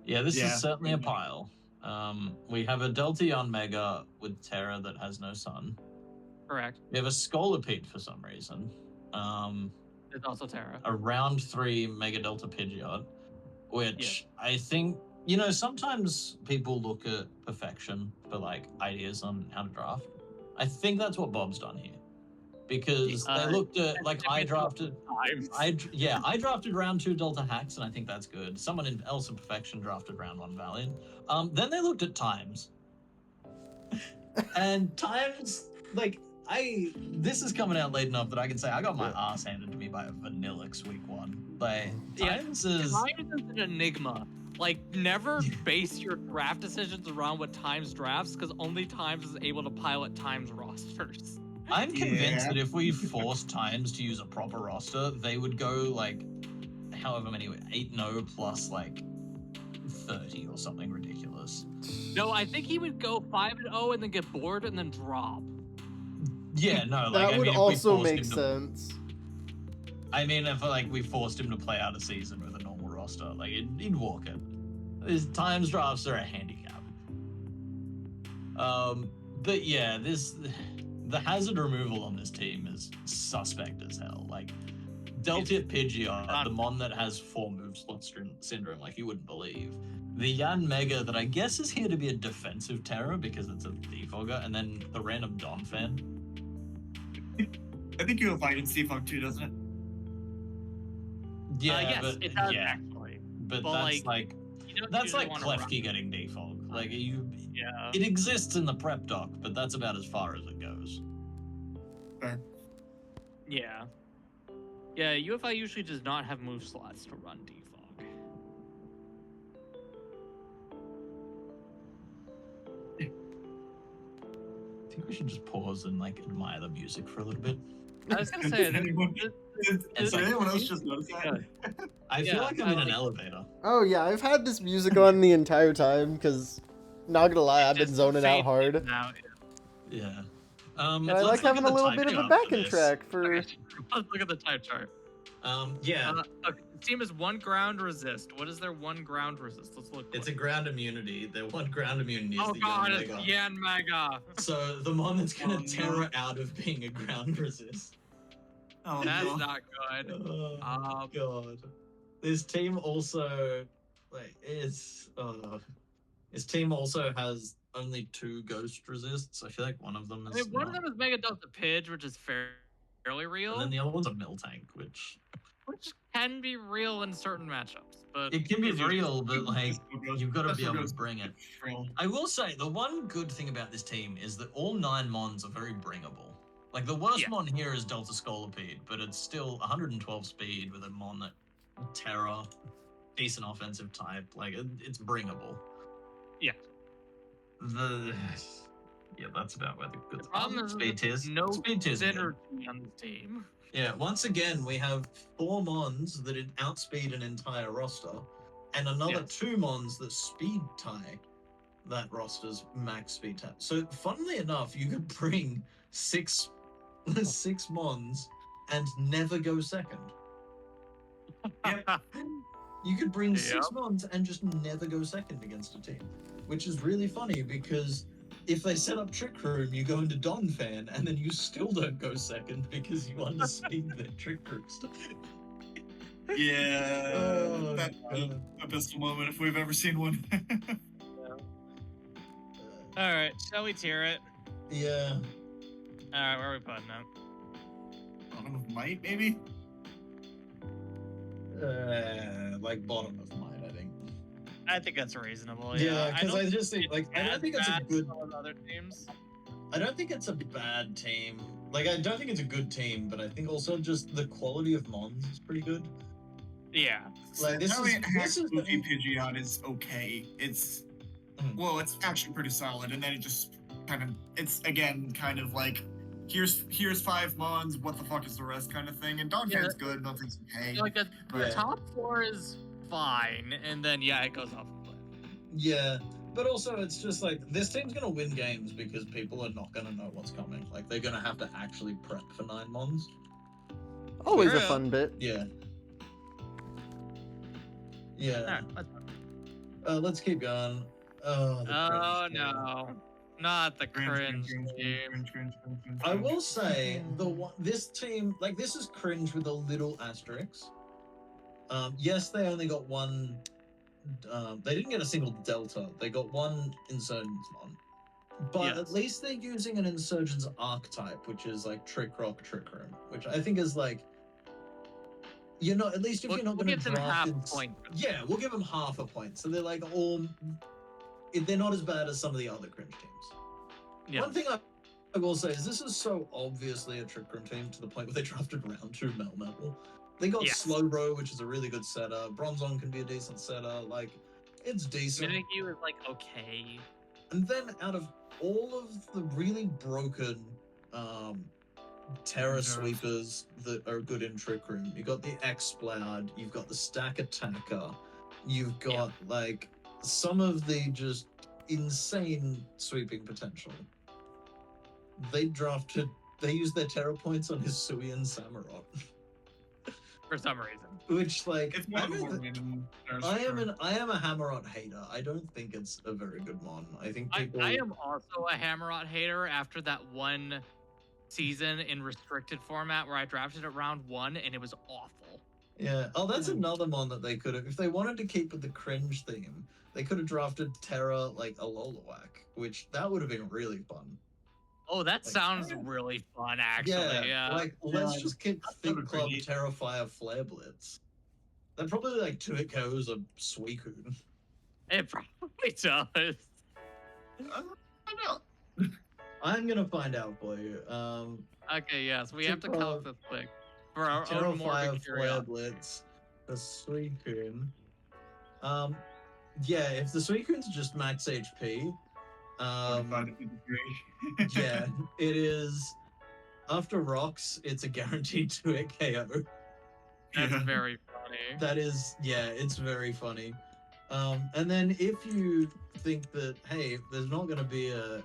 Yeah, this Yeah. is certainly a pile. We have a Deltion Mega with Terra that has no sun. Correct. We have a Scolipede for some reason. It's also Terra. A round 3 Mega Delta Pidgeot, which I think, sometimes people look at perfection for like ideas on how to draft. I think that's what Bob's done here. Because they looked at, like, I drafted round 2 Delta Hacks, and I think that's good. Someone else in Perfection drafted round 1 Valiant. Then they looked at Times. And Times, like, this is coming out late enough that I can say I got my ass handed to me by a Vanillix week 1. Like, Times is... Times is an enigma. Like, never base your draft decisions around what Times drafts, because only Times is able to pilot Times rosters. I'm convinced that if we forced Times to use a proper roster, they would go, like, however many, 8-0 plus, like, 30 or something ridiculous. No, I think he would go 5-0 and then get bored and then drop. Yeah, no, like, That would if we also forced make him to- sense. I mean, if, like, we forced him to play out a season with a normal roster, like, he'd walk it. His Times drafts are a handicap. But yeah, the hazard removal on this team is suspect as hell. Like, Delta Pidgeot, the mon that has 4 move slot syndrome, like you wouldn't believe. The Yan Mega that I guess is here to be a defensive terror because it's a defogger, and then the random Donphan. I think you have fight in Seafog too, doesn't it? Yeah, yes, but it does yeah, actually. but But, that's like You don't that's usually like wanna Klefki getting defog. Like Yeah. it exists in the prep doc, but that's about as far as it goes. Yeah. Yeah, UFI usually does not have move slots to run defog. I think we should just pause and like admire the music for a little bit. I was gonna say, Did anyone else just notice that? I feel Yeah, like I'm I in an like- elevator. Oh yeah, I've had this music on the entire time because, not gonna lie, I've been Just zoning out fade hard. now. Yeah. And I let's like look having at a the little time bit of a chart backing for this. track for. Okay, let's look at the type chart. Yeah. Okay, the team is 1 ground resist. What is their 1 ground resist? Let's look. It's a ground immunity. Their one ground immunity is Oh the god, Yan it's Mega. Yan Mega. So the mon that's gonna Oh, no. terror out of being a ground resist. Oh, That's no. not good. Oh god. This team also this team also has only 2 ghost resists. I feel like one of them I is mean, one of not- them is Mega Delta Pidge, which is fairly real, and then the other one's a mill tank, which which can be real in certain matchups. But it can be is usually- real, but like you've got to be able to Ghost- bring it. Real. I will say the one good thing about this team is that all 9 mons are very bringable. Like the worst Yeah. mon here is Delta Scolipede, but it's still 112 speed with a mon that Terra, decent offensive type. Like it's bringable. Yeah. Yeah, that's about where the good The problem is speed tiers. no Speed tiers. are good. synergy on the team. Yeah, once again, we have 4 mons that outspeed an entire roster, and another Yes. 2 mons that speed tie that roster's max speed tap. So, funnily enough, you could bring 6 mons and never go second. You could bring Yep. 6 mons and just never go second against a team, which is really funny because if they set up Trick Room, you go into Don Fan, and then you still don't go second because you underspeed their Trick Room stuff. Yeah, Oh, that's God. a pistol moment if we've ever seen one. All right, shall we tier it? Yeah. All right, where are we putting it? I don't know, might maybe. Like bottom of mine, I think. I think that's reasonable. Yeah, Yeah, because I just think, like, I don't as think it's a bad as good. some of the other teams. I don't think it's a bad team. Like, I don't think it's a good team, but I think also just the quality of mons is pretty good. Yeah. Like, this Having is Hack the- Goofy Pidgeot is okay. It's Mhm. well, it's actually pretty solid, and then it just kind of it's again kind of like here's 5 mons, what the fuck is the rest kind of thing. And Dog Yeah, Fan's good, nothing's okay. Like the Yeah. top 4 is fine, and then yeah, it goes off. Yeah, but also it's just like this team's gonna win games because people are not gonna know what's coming. Like, they're gonna have to actually prep for 9 mons. Always a True. fun bit. Yeah. Yeah. All right, let's Let's keep going. Oh, the Oh cringe team. no, not the cringe team. I will say this team, like, this is cringe with a little asterisk. Yes, they only got one. They didn't get a single Delta. They got one Insurgents mon, but Yes. at least they're using an Insurgents archetype, which is like Trick Rock, Trick Room, which I think is like. You're not, at least if We'll you're not give going to them draft. half in- a point. Yeah, we'll give them half a point. So they're like all. They're not as bad as some of the other cringe teams. Yeah. One thing I will say is this is so obviously a Trick Room team to the point where they drafted round 2 Melmetal. They got Yes. Slowbro, which is a really good setter. Bronzong can be a decent setter. Like, it's decent. Minigu is like okay. And then out of all of the really broken Terra Sweepers that are good in Trick Room, you got the Exploud, you've got the Stack Attacker, you've got like some of the just insane sweeping potential. They used their Terra points on Hisuian Samurott. For some reason. Which, like, It's I one don't more thi- than I am a Hammerot hater. I don't think it's a very good mon. I think people. I am also a Hammerot hater after that one season in restricted format where I drafted it round 1 and it was awful. Yeah. Oh, that's another mon that they could have. If they wanted to keep with the cringe theme, they could have drafted Terra like a Lolawak, which that would have been really fun. Oh, that Like, sounds really fun, actually. Yeah. Like, let's Yeah, just get that Thick would be Club neat. Terrafire Flare Blitz. That probably like 2 goes a Suicune. It probably does. I'm gonna find out for you. Okay, yes, we have to come up with quick for our own Terrafire morbid Flare curiosity. Blitz, a Suicune. Yeah, if the Suicune's just max HP, yeah, it is. After rocks, it's a guaranteed 2-hit KO. That's Yeah. very funny. That is, yeah, it's very funny. And then if you think that, hey, there's not going to be a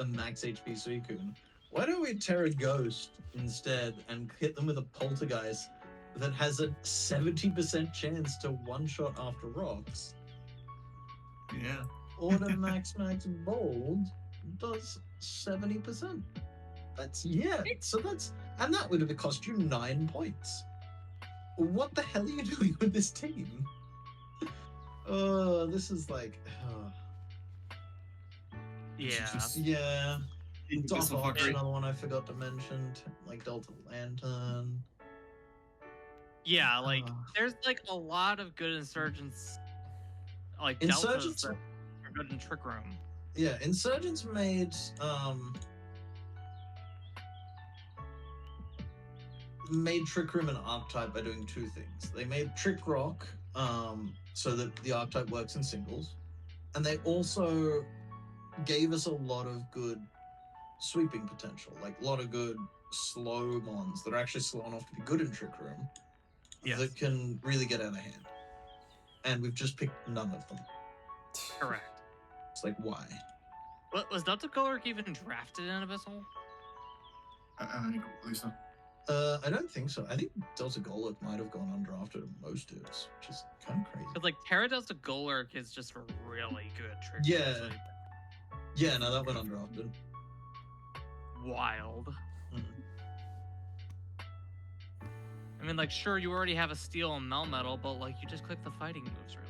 max HP Suicune, why don't we Terra Ghost instead and hit them with a Poltergeist that has a 70% chance to one-shot after rocks? Yeah. Order max bold does 70%. And that would have cost you 9 points. What the hell are you doing with this team? Oh, this is like, Yeah. yeah. This will fuck Dothok's right. another one I forgot to mention, like Delta Lantern. Yeah, like Ah. there's like a lot of good insurgents, like Insurgents- deltas that are good in Trick Room. Yeah, Insurgents made Trick Room an archetype by doing 2 things. They made Trick Rock, so that the archetype works in singles, and they also gave us a lot of good sweeping potential, like a lot of good slow mons that are actually slow enough to be good in Trick Room, Yes. that can really get out of hand. And we've just picked none of them. Correct. It's like, why? Was Delta Color even drafted in Abyssal? I don't believe so. I don't think so. I think Delta Golurk might have gone undrafted in most dudes, which is kind of crazy. Because like Delta Golurk is just a really good trick. Yeah. so Yeah, no, that went undrafted. Wild. Mm. I mean, like, sure, you already have a steel and Melmetal, but like, you just click the fighting moves really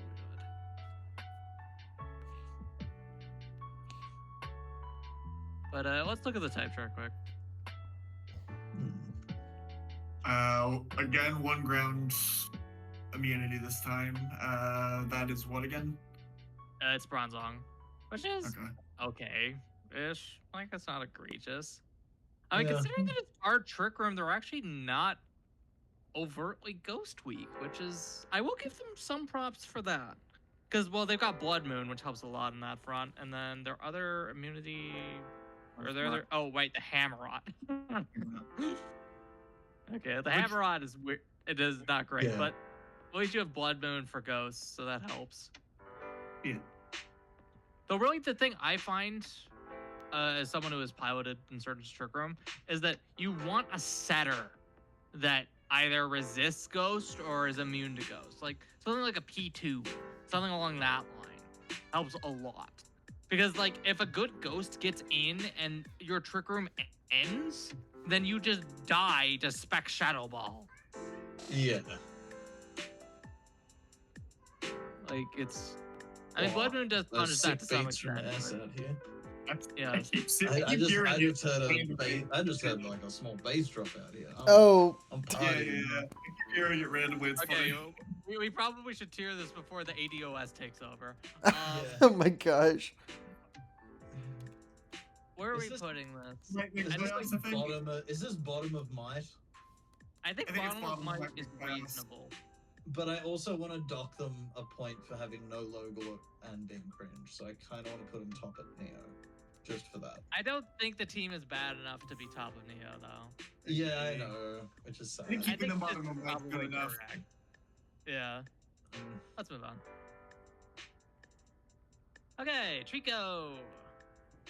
good. But let's look at the type chart quick. Again, 1 ground immunity this time. That is what again? It's Bronzong, which is Okay. okay-ish. Like, it's not egregious. I mean, Yeah. considering that it's our Trick Room, they're actually not overtly Ghost Weak, which is... I will give them some props for that. Because, well, they've got Blood Moon, which helps a lot in that front, and then their other immunity... Or their other... Oh, wait, the Hammerot. Okay, the Hammerot is weird. It is not great, Yeah. but at least you have Blood Moon for Ghosts, so that helps. Yeah. So really, the thing I find, as someone who has piloted in certain Trick Room, is that you want a setter that either resists Ghost or is immune to Ghost. Like, something like a P2, something along that line, helps a lot. Because, like, if a good Ghost gets in and your Trick Room ends, then you just die to Spec Shadow Ball. Yeah. Like, it's... I mean, Wow. Blood Moon does punish Those that to sick some beats from extent. S but- out here. Yeah. I keep I just hearing heard it. I just heard like a small bass drop out here. Oh, I'm Yeah, partying. I keep hearing it randomly. It's Okay, funny. well, we probably should tier this before the ADOS takes over. Yeah. oh my gosh. Where are Is we this- putting this? Wait, wait, Is what this, else like I think? is this bottom of might? I think I think it's bottom of bottom mine left is bias. reasonable. But I also want to dock them a point for having no logo and being cringe, so I kind of want to put them top at Neo, just for that. I don't think the team is bad enough to be top of Neo, though. Yeah, I know, which is sad. I think I keeping think them this bottom is of light's probably good enough. correct. Yeah, Mm. let's move on. Okay, Trico.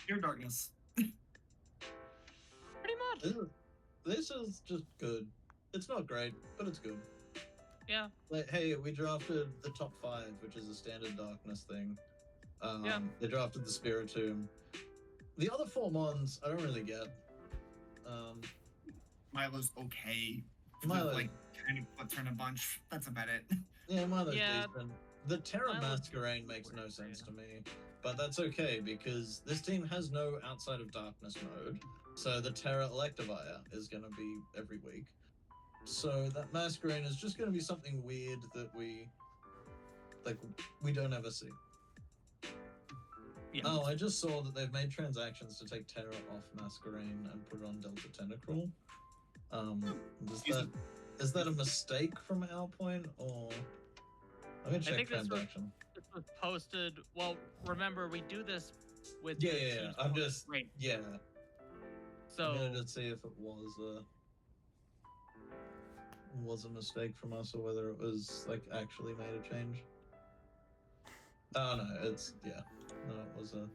Pure darkness. Pretty much. This is just good. It's not great, but it's good. Yeah. Like, hey, we drafted the top 5, which is a standard darkness thing. Yeah. They drafted the Spiritomb. The other 4 mons, I don't really get. Milo's okay. Milo- Like, kind of flip turn a bunch. That's about it. Yeah, Milo's Yeah. decent. The Terra Milo's Masquerade makes no great, sense yeah. to me, but that's okay because this team has no outside of darkness mode. So the Terra Electivire is going to be every week. So that Masquerade is just going to be something weird that we don't ever see. Yeah. Oh, I just saw that they've made transactions to take Terra off Masquerade and put it on Delta Tentacruel. Is that a mistake from our point, or I'm gonna check think this was- transaction. This was posted. Well, remember we do this with. Yeah, the yeah, yeah. teams I'm on the just screen. yeah. So I'm gonna just see if it was a mistake from us or whether it was like actually made a change. Oh no, it's yeah. No, it was a.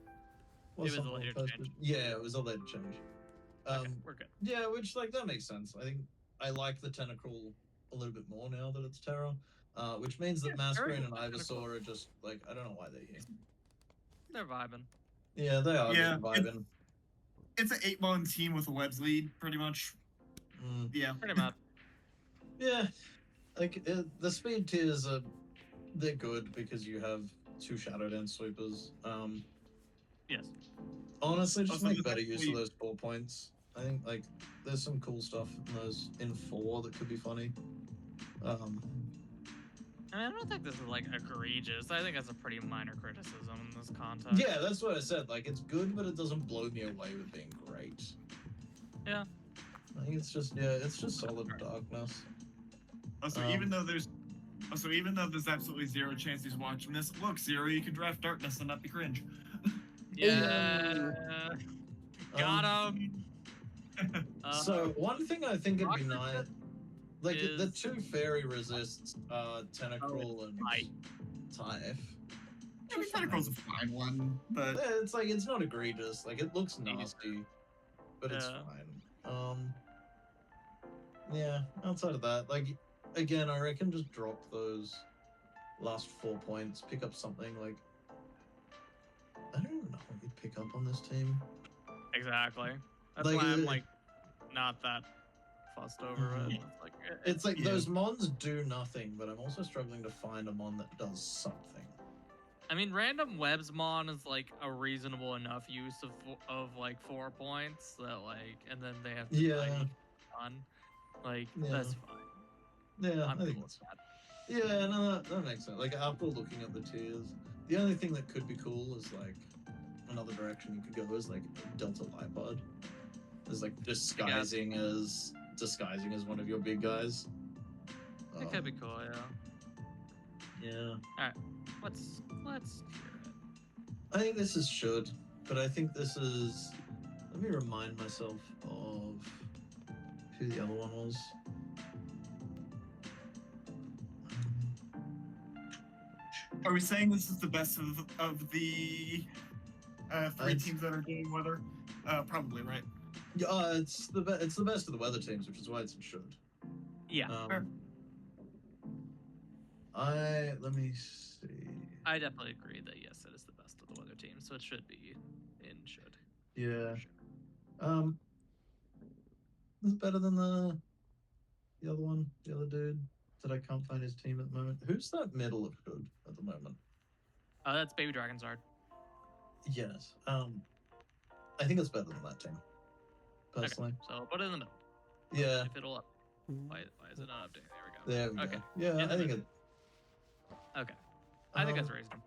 was a something later posted. change. Yeah, it was a later change. okay, we're good. Yeah, which like that makes sense. I think I like the Tentacruel a little bit more now that it's Terra, which means that Yeah, very Masquerade and good Ivysaur are just like I don't know why they're here. They're vibing. Yeah, they are Yeah, just vibing. It's an 8-mon team with a webs lead, pretty much. Mm. Yeah. Pretty much. Yeah, like the speed tiers they're good because you have 2 Shadow Dance sweepers. Yes. Honestly, just Also, make the better fact use we- of those 4 points. I think like there's some cool stuff in those in 4 that could be funny. I mean, I don't think this is like egregious. I think that's a pretty minor criticism in this context. Yeah, that's what I said. Like it's good, but it doesn't blow me away with being great. Yeah. I think it's just solid darkness. Also, Um, even though there's absolutely 0 chance he's watching this, look, Zero, you can draft darkness and not be cringe. Yeah. Got Um, him. So one thing I think would be nice, like the is- 2 fairy resists Tentacruel and Typh. Typh. I mean, Tentacruel's a fine one, but Yeah, it's like it's not egregious. Like it looks nasty, but it's Yeah. fine. Yeah, outside of that, like, again, I reckon just drop those last 4 points, pick up something like. I don't even know what you'd pick up on this team. Exactly. That's Like, why I'm like not that fussed over it. Mhm. It's like It's like Yeah. those mons do nothing, but I'm also struggling to find a mon that does something. I mean, random webs mon is like a reasonable enough use of like 4 points that like, and then they have Yeah. tiny on. Like Yeah. that's fine. Yeah, I'm I think cool it's. with that. Yeah, no, that makes sense. Like, after looking at the tiers, the only thing that could be cool is like another direction you could go is like Delta Lipod. Is like disguising as one of your big guys. It could be cool, yeah. Yeah. Let's hear it. I think this is should, but I think this is. Let me remind myself of who the other one was. Are we saying this is the best of the three I'd- teams that are doing weather? Probably, right? Yeah, it's the best of the weather teams, which is why it's a should. Yeah, Fair. Let me see. I definitely agree that yes, it is the best of the weather team, so it should be in should. Yeah. Sure. It's better than the other one, the other dude that I can't find his team at the moment. Who's that middle of should at the moment? That's Baby Dragon Zard. Yes. I think it's better than that team. Personally. Okay, so put it in the middle. Yeah. If it'll up. Why is it not updating? There we go. There we Okay. go. Yeah, In the I think middle. it. Okay. I think that's um, reasonable.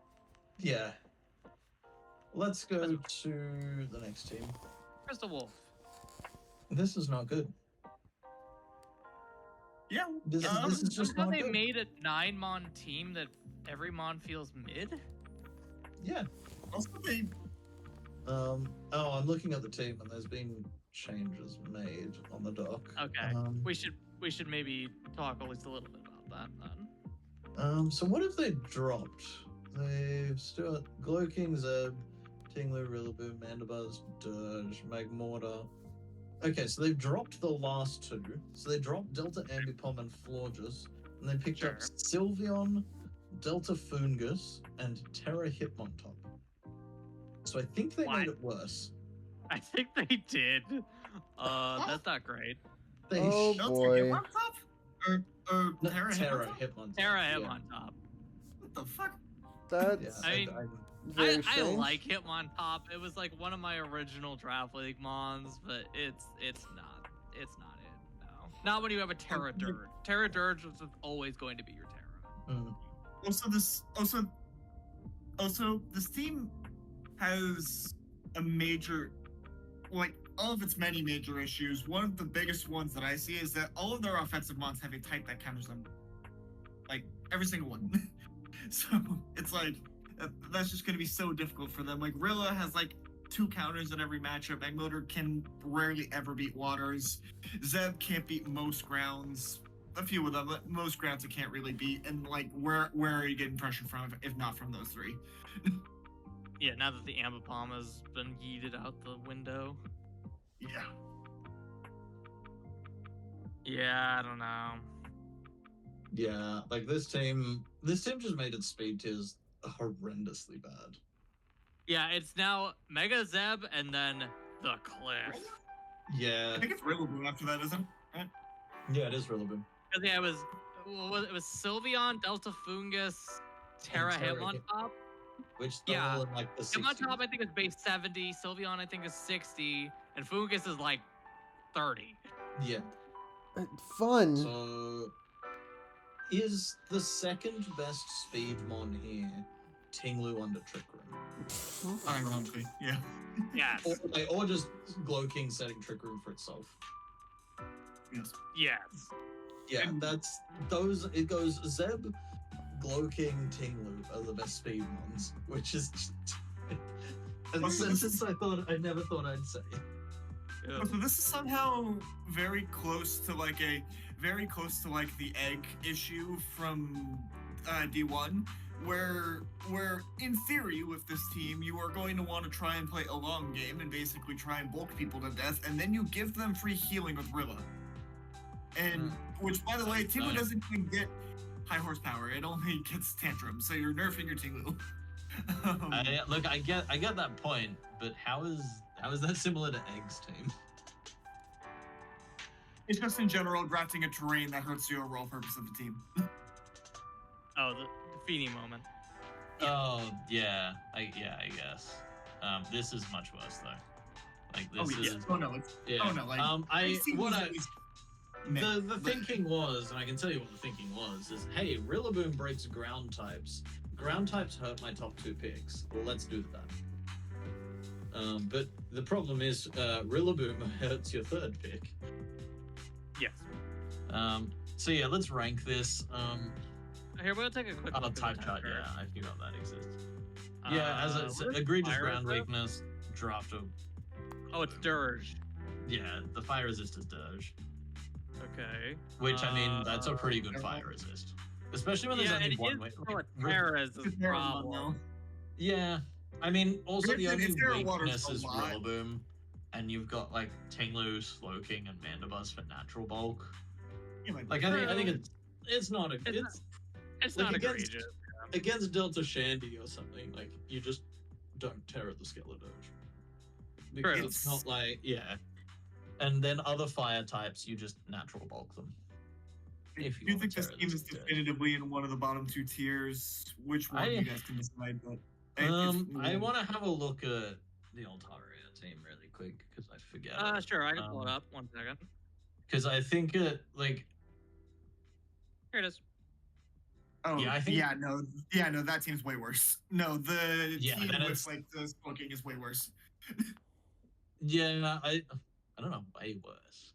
Yeah. Let's go That's- to the next team. Crystal Wolf. This is not good. Yeah. This is just Somehow not they good. made a 9-mon team that every mon feels mid. Yeah. Also, they Oh, I'm looking at the team and there's been changes made on the dock. Okay. We should maybe talk at least a little bit about that then. So what have they dropped? They've still Glow King, Zeb, Tinglu, Rillaboom, Mandibuzz, Dirge, Magmortar. Okay, so they've dropped the last two. So they dropped Delta Ambipom and Florges, and they picked up Sure. Sylveon, Delta Fungus, and Terra Hitmontop. So I think they What? made it worse. I think they did. That's not great. They Oh, sh- boy. Hitmontop? Or no, Terra Terra Hitmontop? Hitmontop. Terra yeah. Hitmontop. What the fuck? That's I mean, very I strange. like Hitmontop. It was like one of my original Draft League mons, but it's not it. No, not when you have a Terra Dirge. Terra Dirge is always going to be your Terra. Mm. Also this team has a major, like, all of its many major issues. One of the biggest ones that I see is that all of their offensive mons have a type that counters them, like every single one. So it's like that's just going to be so difficult for them. Like Rilla has like 2 counters in every matchup. Magmotor can rarely ever beat Waters. Zeb can't beat most grounds. A few of them, but most grounds it can't really beat. And like, where are you getting pressure from if not from those 3? Yeah, now that the Ambipom has been yeeted out the window. Yeah. Yeah, I don't know. Yeah, like this team just made its speed tiers horrendously bad. Yeah, it's now Mega Zeb and then the Cliff. Yeah, I think it's Rillaboom after that, isn't it? yeah, it is Rillaboom. Because yeah, it was Sylveon, Delta Fungus, Terra Terra Hitmontop. Which they're Yeah. all in like the 60s. Hitmontop I think is base 70, Sylveon I think is 60, and Fungus is like 30. Yeah. Fun. So is the second best speed mon here Tinglu under Trick Room? Ironically, yeah. Yes. Or just Glow King setting Trick Room for itself. Yes. Yes. Yeah, that's those. It goes Zeb, Glow King, Tinglu are the best speed mons, which is just a sentence I never thought I'd say. Yeah. So this is somehow very close to like the egg issue from D1, where in theory with this team you are going to want to try and play a long game and basically try and bulk people to death, and then you give them free healing with Rilla. and which, by the way, Timu Right. doesn't even get high horsepower. It only gets tantrum, so you're nerfing your Timu. Look, I get that point, but how is that similar to Egg's team? It's just in general drafting a terrain that hurts the overall purpose of the team. Oh, the Feeny moment. Oh yeah, I guess. This is much worse though. Like this Oh, yeah. is Oh no, it's yeah. oh no, like The thinking was, and I can tell you what the thinking was, is hey, Rillaboom breaks ground types. Ground types hurt my top 2 picks. Well, let's do that. But the problem is, Rillaboom hurts your 3rd pick. Yes. So yeah, let's rank this. Here, we'll take a quick look at the Type chart. chart. Yeah, I forgot that exists. Yeah, as it's what is egregious fire ground resist? weakness, draft of. Oh, it's Dirge. Yeah, the fire resist is Dirge. Okay. Which, I mean, that's a pretty good fire resist. Especially when there's Yeah, only and one it way. is still a Terra is the It's a terrible one, problem. though. Yeah. I mean, also If the it- only if Terra Water's weakness a is lot- Rillaboom, and you've got like Tinglu, Slowking, and Mandibuzz for natural bulk. Yeah, Like I think it's not a It's like not against- egregious. against Delta Shandy or something, like you just don't tear at the Skeledoge. Because True. it's not like and then other fire types you just natural bulk them. I If you do want think to this tear it, team it's is good. definitively in one of the bottom 2 tiers. Which one you guys can decide, but I want to have a look at the Altaria team really quick because I forget. Sure, I can pull it up. 1 second. Because I think it like Here it is. Oh, Yeah, I think- no, that team's way worse. No, the Yeah, team then with it's- like the smoking is way worse. yeah I don't know, way worse.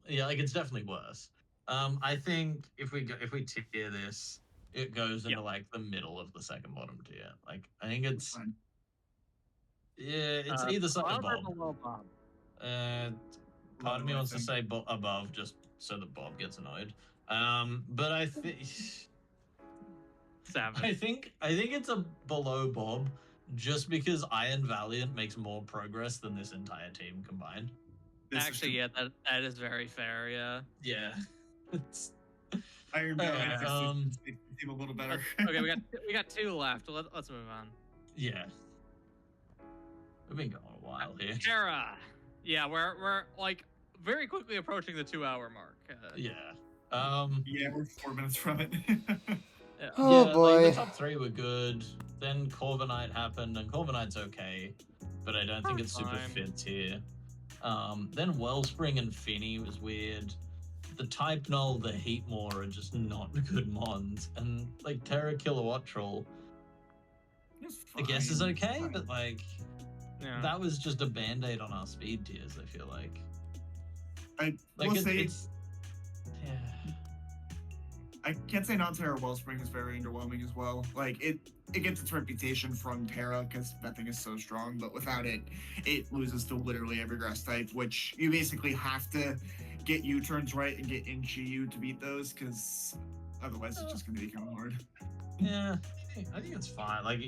Yeah, like it's definitely worse. I think if we tier this, it goes into like the middle of the second bottom tier. Like I think it's Fine. it's either such a Above or Bob. below Bob? Part of me Low, I wants to think. say above just so that Bob gets annoyed. But I think Savage. I think it's a below Bob just because Iron Valiant makes more progress than this entire team combined. This is Actually, true. yeah, that is very fair. Yeah. Yeah. It's, Iron Man makes um, the team a little better. Okay, we got 2 left. Let's move on. yeah. We've been going a while here. Terra. Yeah, we're like very quickly approaching the 2-hour mark. Yeah. Yeah, we're 4 minutes from it. Yeah. Oh, yeah, boy. Like, the top 3 were good. Then Corviknight happened, and Corviknight's okay, but I don't think it's super Fine. fit here. Then Wellspring and Finny was weird. The Type Null, the Heatmore are just not good mons, and like Terra Kilowatt Troll, I guess is Fine, okay, fine. but like Yeah. that was just a band-aid on our speed tiers. I feel like I like will it, say it's yeah. I can't say non-Terra Wellspring is very underwhelming as well. Like it gets its reputation from Terra because that thing is so strong, but without it, it loses to literally every grass type, which you basically have to get U-turns right and get in Chi-Yu to beat those, because otherwise it's just gonna become hard. Yeah, I think it's fine. Like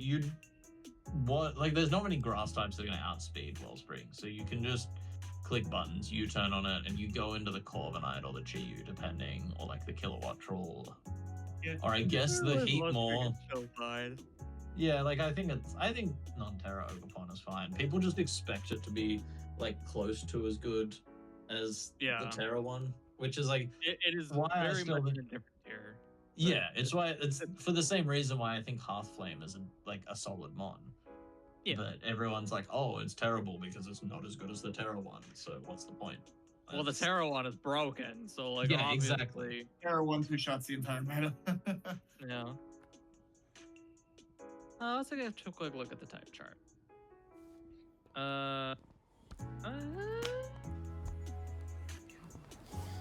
there's not many grass types that are gonna outspeed Wellspring, so you can just click buttons, you turn on it, and you go into the Corviknight or the Chi-Yu, depending, or like the Kilowatt Troll, Yeah. or I guess the Heatmore. So fine. Yeah, like I think non-Terra Ogerpon is fine. People just expect it to be like close to as good as Yeah. the Terra one, which is like It is Why I very still much think- in a different tier. yeah, it's why it's for the same reason why I think Hearthflame is a solid mon. Yeah. But everyone's like, oh, it's terrible because it's not as good as the Terra one. So what's the point? Well, the That's- Terra one is broken, so like Yeah, obviously, exactly. Terra 1-2 shots the entire meta. Yeah. Let's take a quick look at the type chart.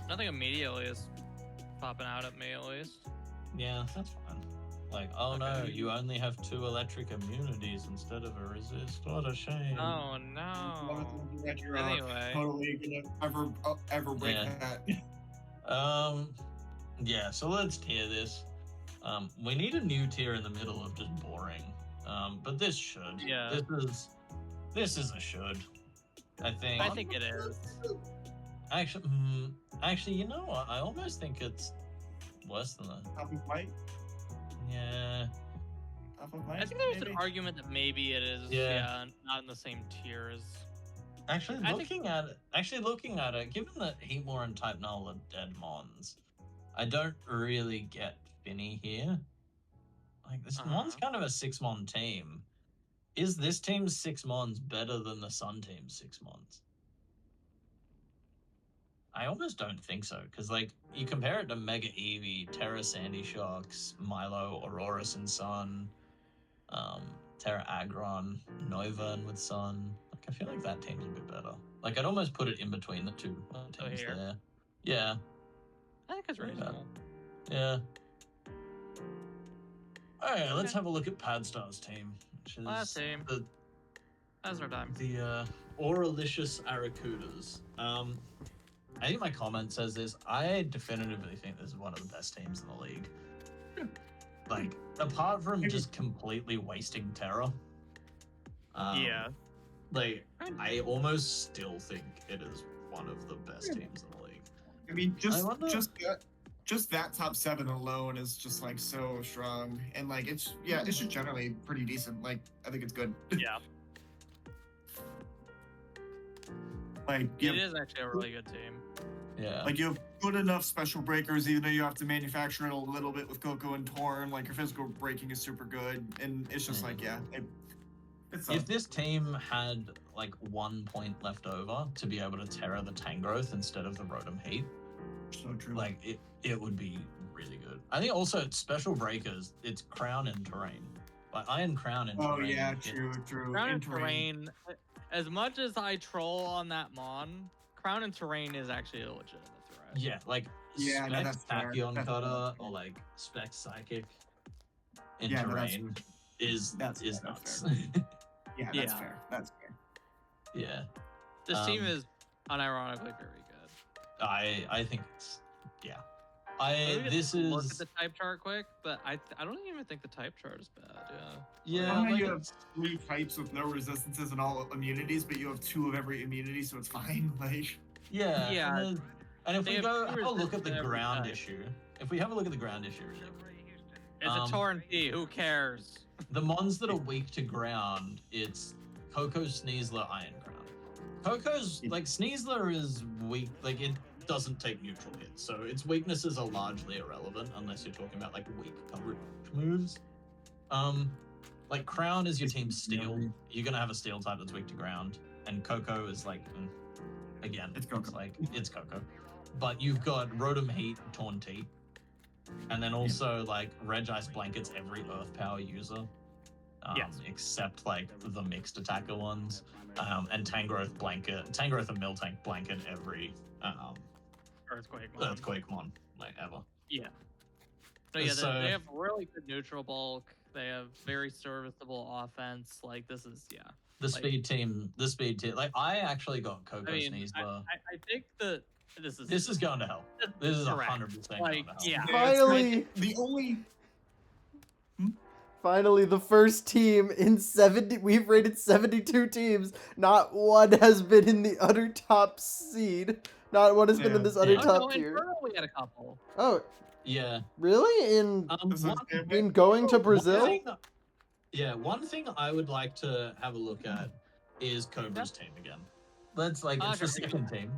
Nothing immediately is popping out at me, at least. Yeah, that's fine. Like, oh no, Okay. you only have 2 electric immunities instead of a resist. What a shame. Oh no. You're Anyway, totally gonna ever break Yeah. that. Yeah, so let's tier this. We need a new tier in the middle of just boring. But this should. Yeah. This is a should. I think. I think it is. Actually, Actually, you know what? I almost think it's worse than that. Top of white. Yeah. Top of white. I think there's maybe? an argument that maybe it is, Yeah. not in the same tier as. Actually, I think- looking at it, given that Heatmore and Type Null are dead mons, I don't really get Finny here. Like, this mon's kind of a 6-mon team. Is this team's 6 mons better than the Sun team's 6 mons? I almost don't think so, because, like, you compare it to Mega Eevee, Terra Sandy Shocks, Milo, Aurorus and Sun, Terra Agron, Noivern with Sun. Like, I feel like that team's a bit better. Like, I'd almost put it in between the two teams here? there. Yeah, I think it's reasonable. yeah. Alright, let's have a look at Padstar's team. Which is Last team. That's our time. The Auralicious Aracudas. I think my comment says this. I definitively think this is one of the best teams in the league. Like, apart from just completely wasting Terra. Yeah. Like, I almost still think it is one of the best teams in the league. I mean, I wonder- just that top 7 alone is just like so strong, and like it's just generally pretty decent. Like, I think it's good. Yeah. Like, It is actually a really good team. Yeah. like you have good enough special breakers, even though you have to manufacture it a little bit with Coco and Torn. Like, your physical breaking is super good, and it's just like, yeah, it's If this team had like 1 point left over to be able to Terra the Tangrowth instead of the Rotom Heat, so true. like it would be really good. I think also it's special breakers, it's Crown and Terrain. Like Iron Crown and Oh Terrain. yeah, it- true. Crown and Terrain. Terrain, as much as I troll on that Mon, Crown and Terrain is actually a legitimate threat. Yeah, like Yeah, no, Specs that's fair. Tachyon That's Cutter fair. or like Specs Psychic in Yeah, no, that's Terrain is that's is fair, that's nuts. Yeah, that's Yeah. fair. That's fair. Yeah. This team Um, is unironically very good. I think it's yeah. Maybe This just look at is the type chart quick, but I don't even think the type chart is bad. yeah. Somehow like you have it's- 3 types with no resistances and all immunities, but you have 2 of every immunity, so it's fine. Like, Yeah. Yeah, And if they we have go two have a look at the resistance every ground time. issue, if we have a look at the ground issue, really quick, It's Um, a Torrent P. Who cares? the mons that are weak to ground, it's Coco, Sneasler, Iron Crown. Coco's like Sneasler is weak, like it doesn't take neutral hits, so its weaknesses are largely irrelevant unless you're talking about like weak coverage moves. Like Crown is your team's steel. You're gonna have a steel type that's weak to ground, and Coco is like again, It's Coco. like it's Coco. But you've got Rotom Heat, Torn Teat, and then also like Regice blankets every Earth Power user, Yes. except like the mixed attacker ones, and Tangrowth and Miltank blanket every Earthquake. Mon. Earthquake mon like ever. Yeah. So yeah, So- they have really good neutral bulk. They have very serviceable offense. Like this is The Like- speed team. Like I actually got Coco I mean, Sneasler. I think that This is going to hell. This is correct. 100% Like, going to hell. yeah. Finally, the only finally, the first team in 70. We've rated 72 teams. Not one has been in the utter top seed. Not one has been in Yeah. this utter Yeah. Oh, top no, tier. Inferno we had a couple. Oh, Yeah. really? In This is- in going to One Brazil? thing I would like to have a look at is Cobra's team again. That's like it's the Okay. second team.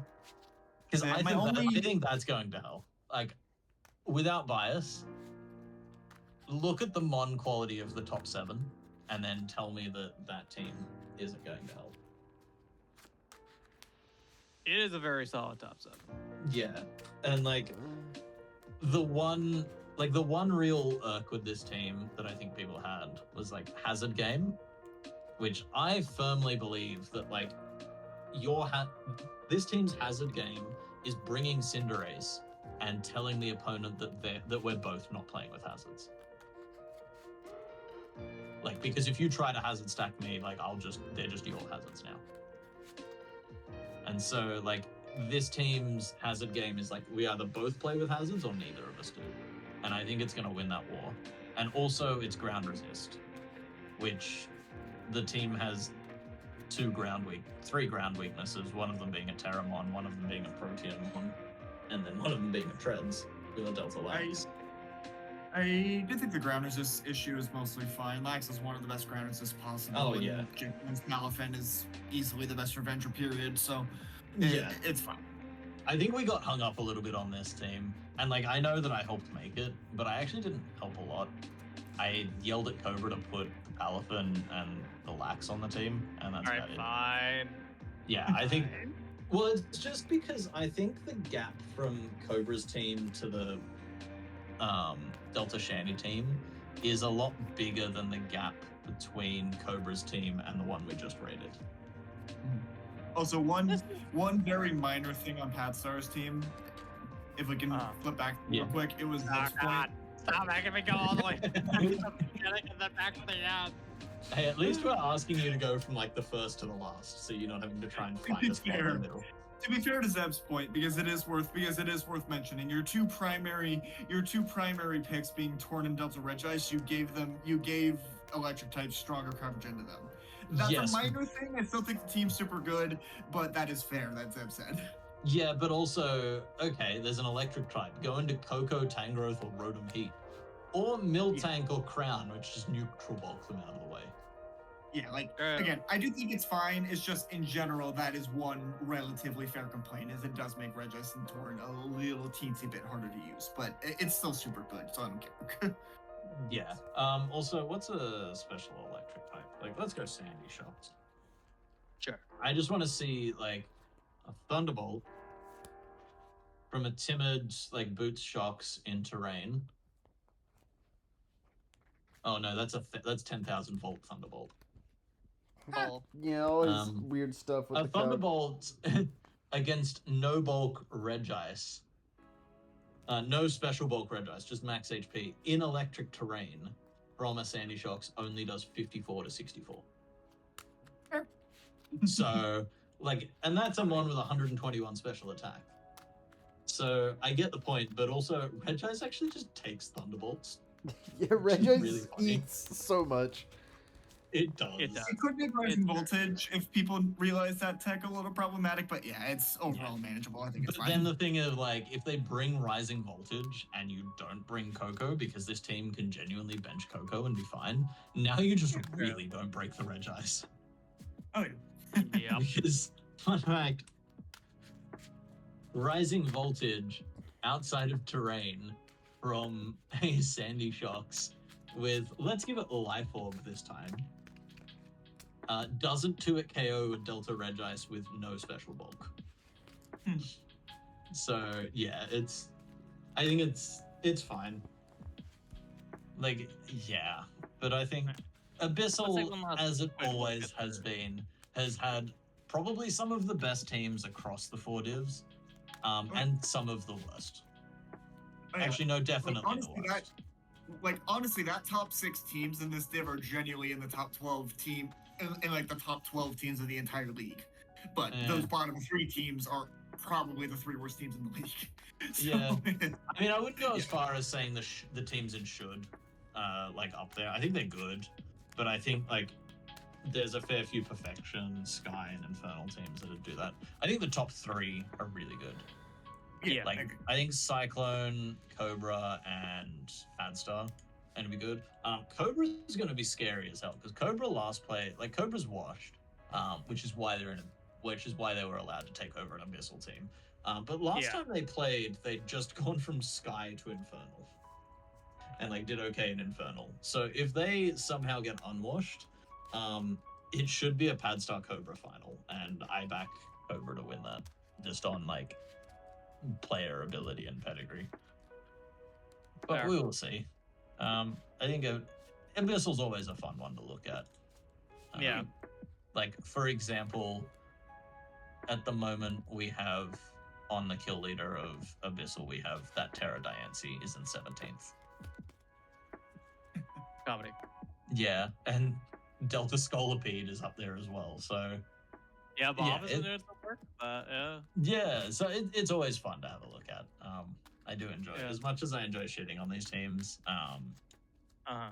Because Yeah, I my think only- I think that's going to hell. Like, without bias, look at the mon quality of the top 7, and then tell me that team isn't going to hell. It is a very solid top 7. Yeah, and like the one real irk with this team that I think people had was like hazard game, which I firmly believe that like this team's hazard game is bringing Cinderace and telling the opponent that we're both not playing with hazards. Like, because if you try to hazard stack me, like they're just your hazards now. And so like this team's hazard game is like we either both play with hazards or neither of us do. And I think it's gonna win that war. And also it's ground resist, which the team has 3 ground weaknesses, one of them being a Terramon, one of them being a Proteanmon. and then one of them being a Treads with a Delta Lax. I do think the ground resist issue is mostly fine. Lax is one of the best ground resists possible. Oh, and yeah. Jenkins Malifin is easily the best Revenger, period. So Yeah. it's fine. I think we got hung up a little bit on this team, and like I know that I helped make it, but I actually didn't help a lot. I yelled at Cobra to put Palafin and the Lax on the team, and that's about Alright, it. fine. Yeah, I think. Well, it's just because I think the gap from Cobra's team to the Delta Shandy team is a lot bigger than the gap between Cobra's team and the one we just rated. Also, one very minor thing on Patstar's team, if we can flip back real quick, it was Oh, Zeb's God. point. Stop making me go all the way to the beginning and then back to the end. Hey, at least we're asking you to go from like the first to the last, so you're not having to try and find a spot in the middle. To be fair to Zeb's point, because it is worth mentioning, your two primary picks being Torn and Delta Regice, you gave electric types stronger coverage into them. That's Yes. a minor thing. I still think the team's super good, but that is fair. That Zeb said. Yeah, but also, okay, there's an electric type. Go into Coco, Tangrowth, or Rotom Heat. Or Miltank or Crown, which just neutral bulk them out of the way. Yeah, again, I do think it's fine. It's just in general that is one relatively fair complaint, is it does make Regis and Torn a little teensy bit harder to use, but it's still super good, so I don't care. Yeah. Also, what's a special electric type? Like, let's go Sandy Shocks. Sure. I just want to see, like, a Thunderbolt from a timid, like, Boots Shocks in terrain. Oh, no, that's 10,000 volt Thunderbolt. Well, Yeah, all this weird stuff with A the code. Thunderbolt against no bulk Regice. No special bulk Regice, just max HP in electric terrain from a Sandy Shocks only does 54 to 64. Sure. So, like, and that's a mon with 121 special attack. So I get the point, but also Regice actually just takes Thunderbolts. Yeah, which is Regice really funny. eats so much. It does. It does. It could make rising voltage if people realize that tech a little problematic, but yeah, it's overall manageable. I think it's But fine. then the thing is, like, if they bring Rising Voltage and you don't bring Coco because this team can genuinely bench Coco and be fine, now you just really don't break the Regice. Oh, yeah. yeah. Because, fun fact, Rising Voltage outside of terrain from a Sandy Shocks with, let's give it a Life Orb this time, doesn't 2-hit KO a Delta Regice with no special bulk. So, yeah, I think it's fine. Like, yeah. But I think Abyssal, as it always has been, has had probably some of the best teams across the 4 divs, and some of the worst. Oh, yeah. Actually, no, definitely honestly, the worst. Honestly, that top 6 teams in this div are genuinely in the top 12 team, in like the top 12 teams of the entire league. But Yeah. those bottom 3 teams are probably the 3 worst teams in the league. So, Yeah. I mean, I wouldn't go as far as saying the teams in should, like, up there. I think they're good, but I think, like, there's a fair few Perfection, Sky, and Infernal teams that would do that. I think the top 3 are really good. Yeah. Like, I think Cyclone, Cobra, and Fadstar are going to be good. Cobra is going to be scary as hell, because Cobra last play, like, Cobra's washed, which is why they were allowed to take over an Abyssal team. But last time they played, they'd just gone from Sky to Infernal, and like did okay in Infernal. So if they somehow get unwashed, it should be a Padstar Cobra final, and I back Cobra to win that, just on like player ability and pedigree. But Fair. we will see. I think Abyssal's always a fun one to look at. Yeah. Like, for example, at the moment we have on the kill leader of Abyssal, we have that Terra Diancie is in 17th. Comedy. Yeah, and Delta Scolipede is up there as well, so Yeah, Bob Yeah, isn't doing some work, but yeah. yeah, so it's always fun to have a look at. I do enjoy it. Yeah. As much as I enjoy shitting on these teams, Uh-huh.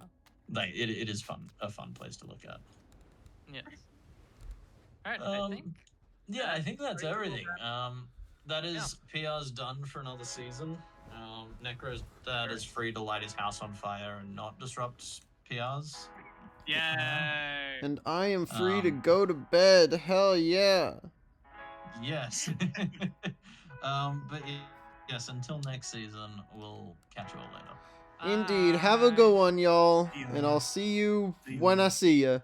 like it is a fun place to look at. Yes. All right, I Um, think. Yeah, I think that's Ready to roll everything. that is PRs done for another season. Necro's dad is free to light his house on fire and not disrupt PRs. Yay! And I am free to go to bed. Hell yeah. Yes. But yes, until next season, we'll catch you all later. Indeed. Have a good one, y'all. See you And later. I'll see you See you when I later. see ya.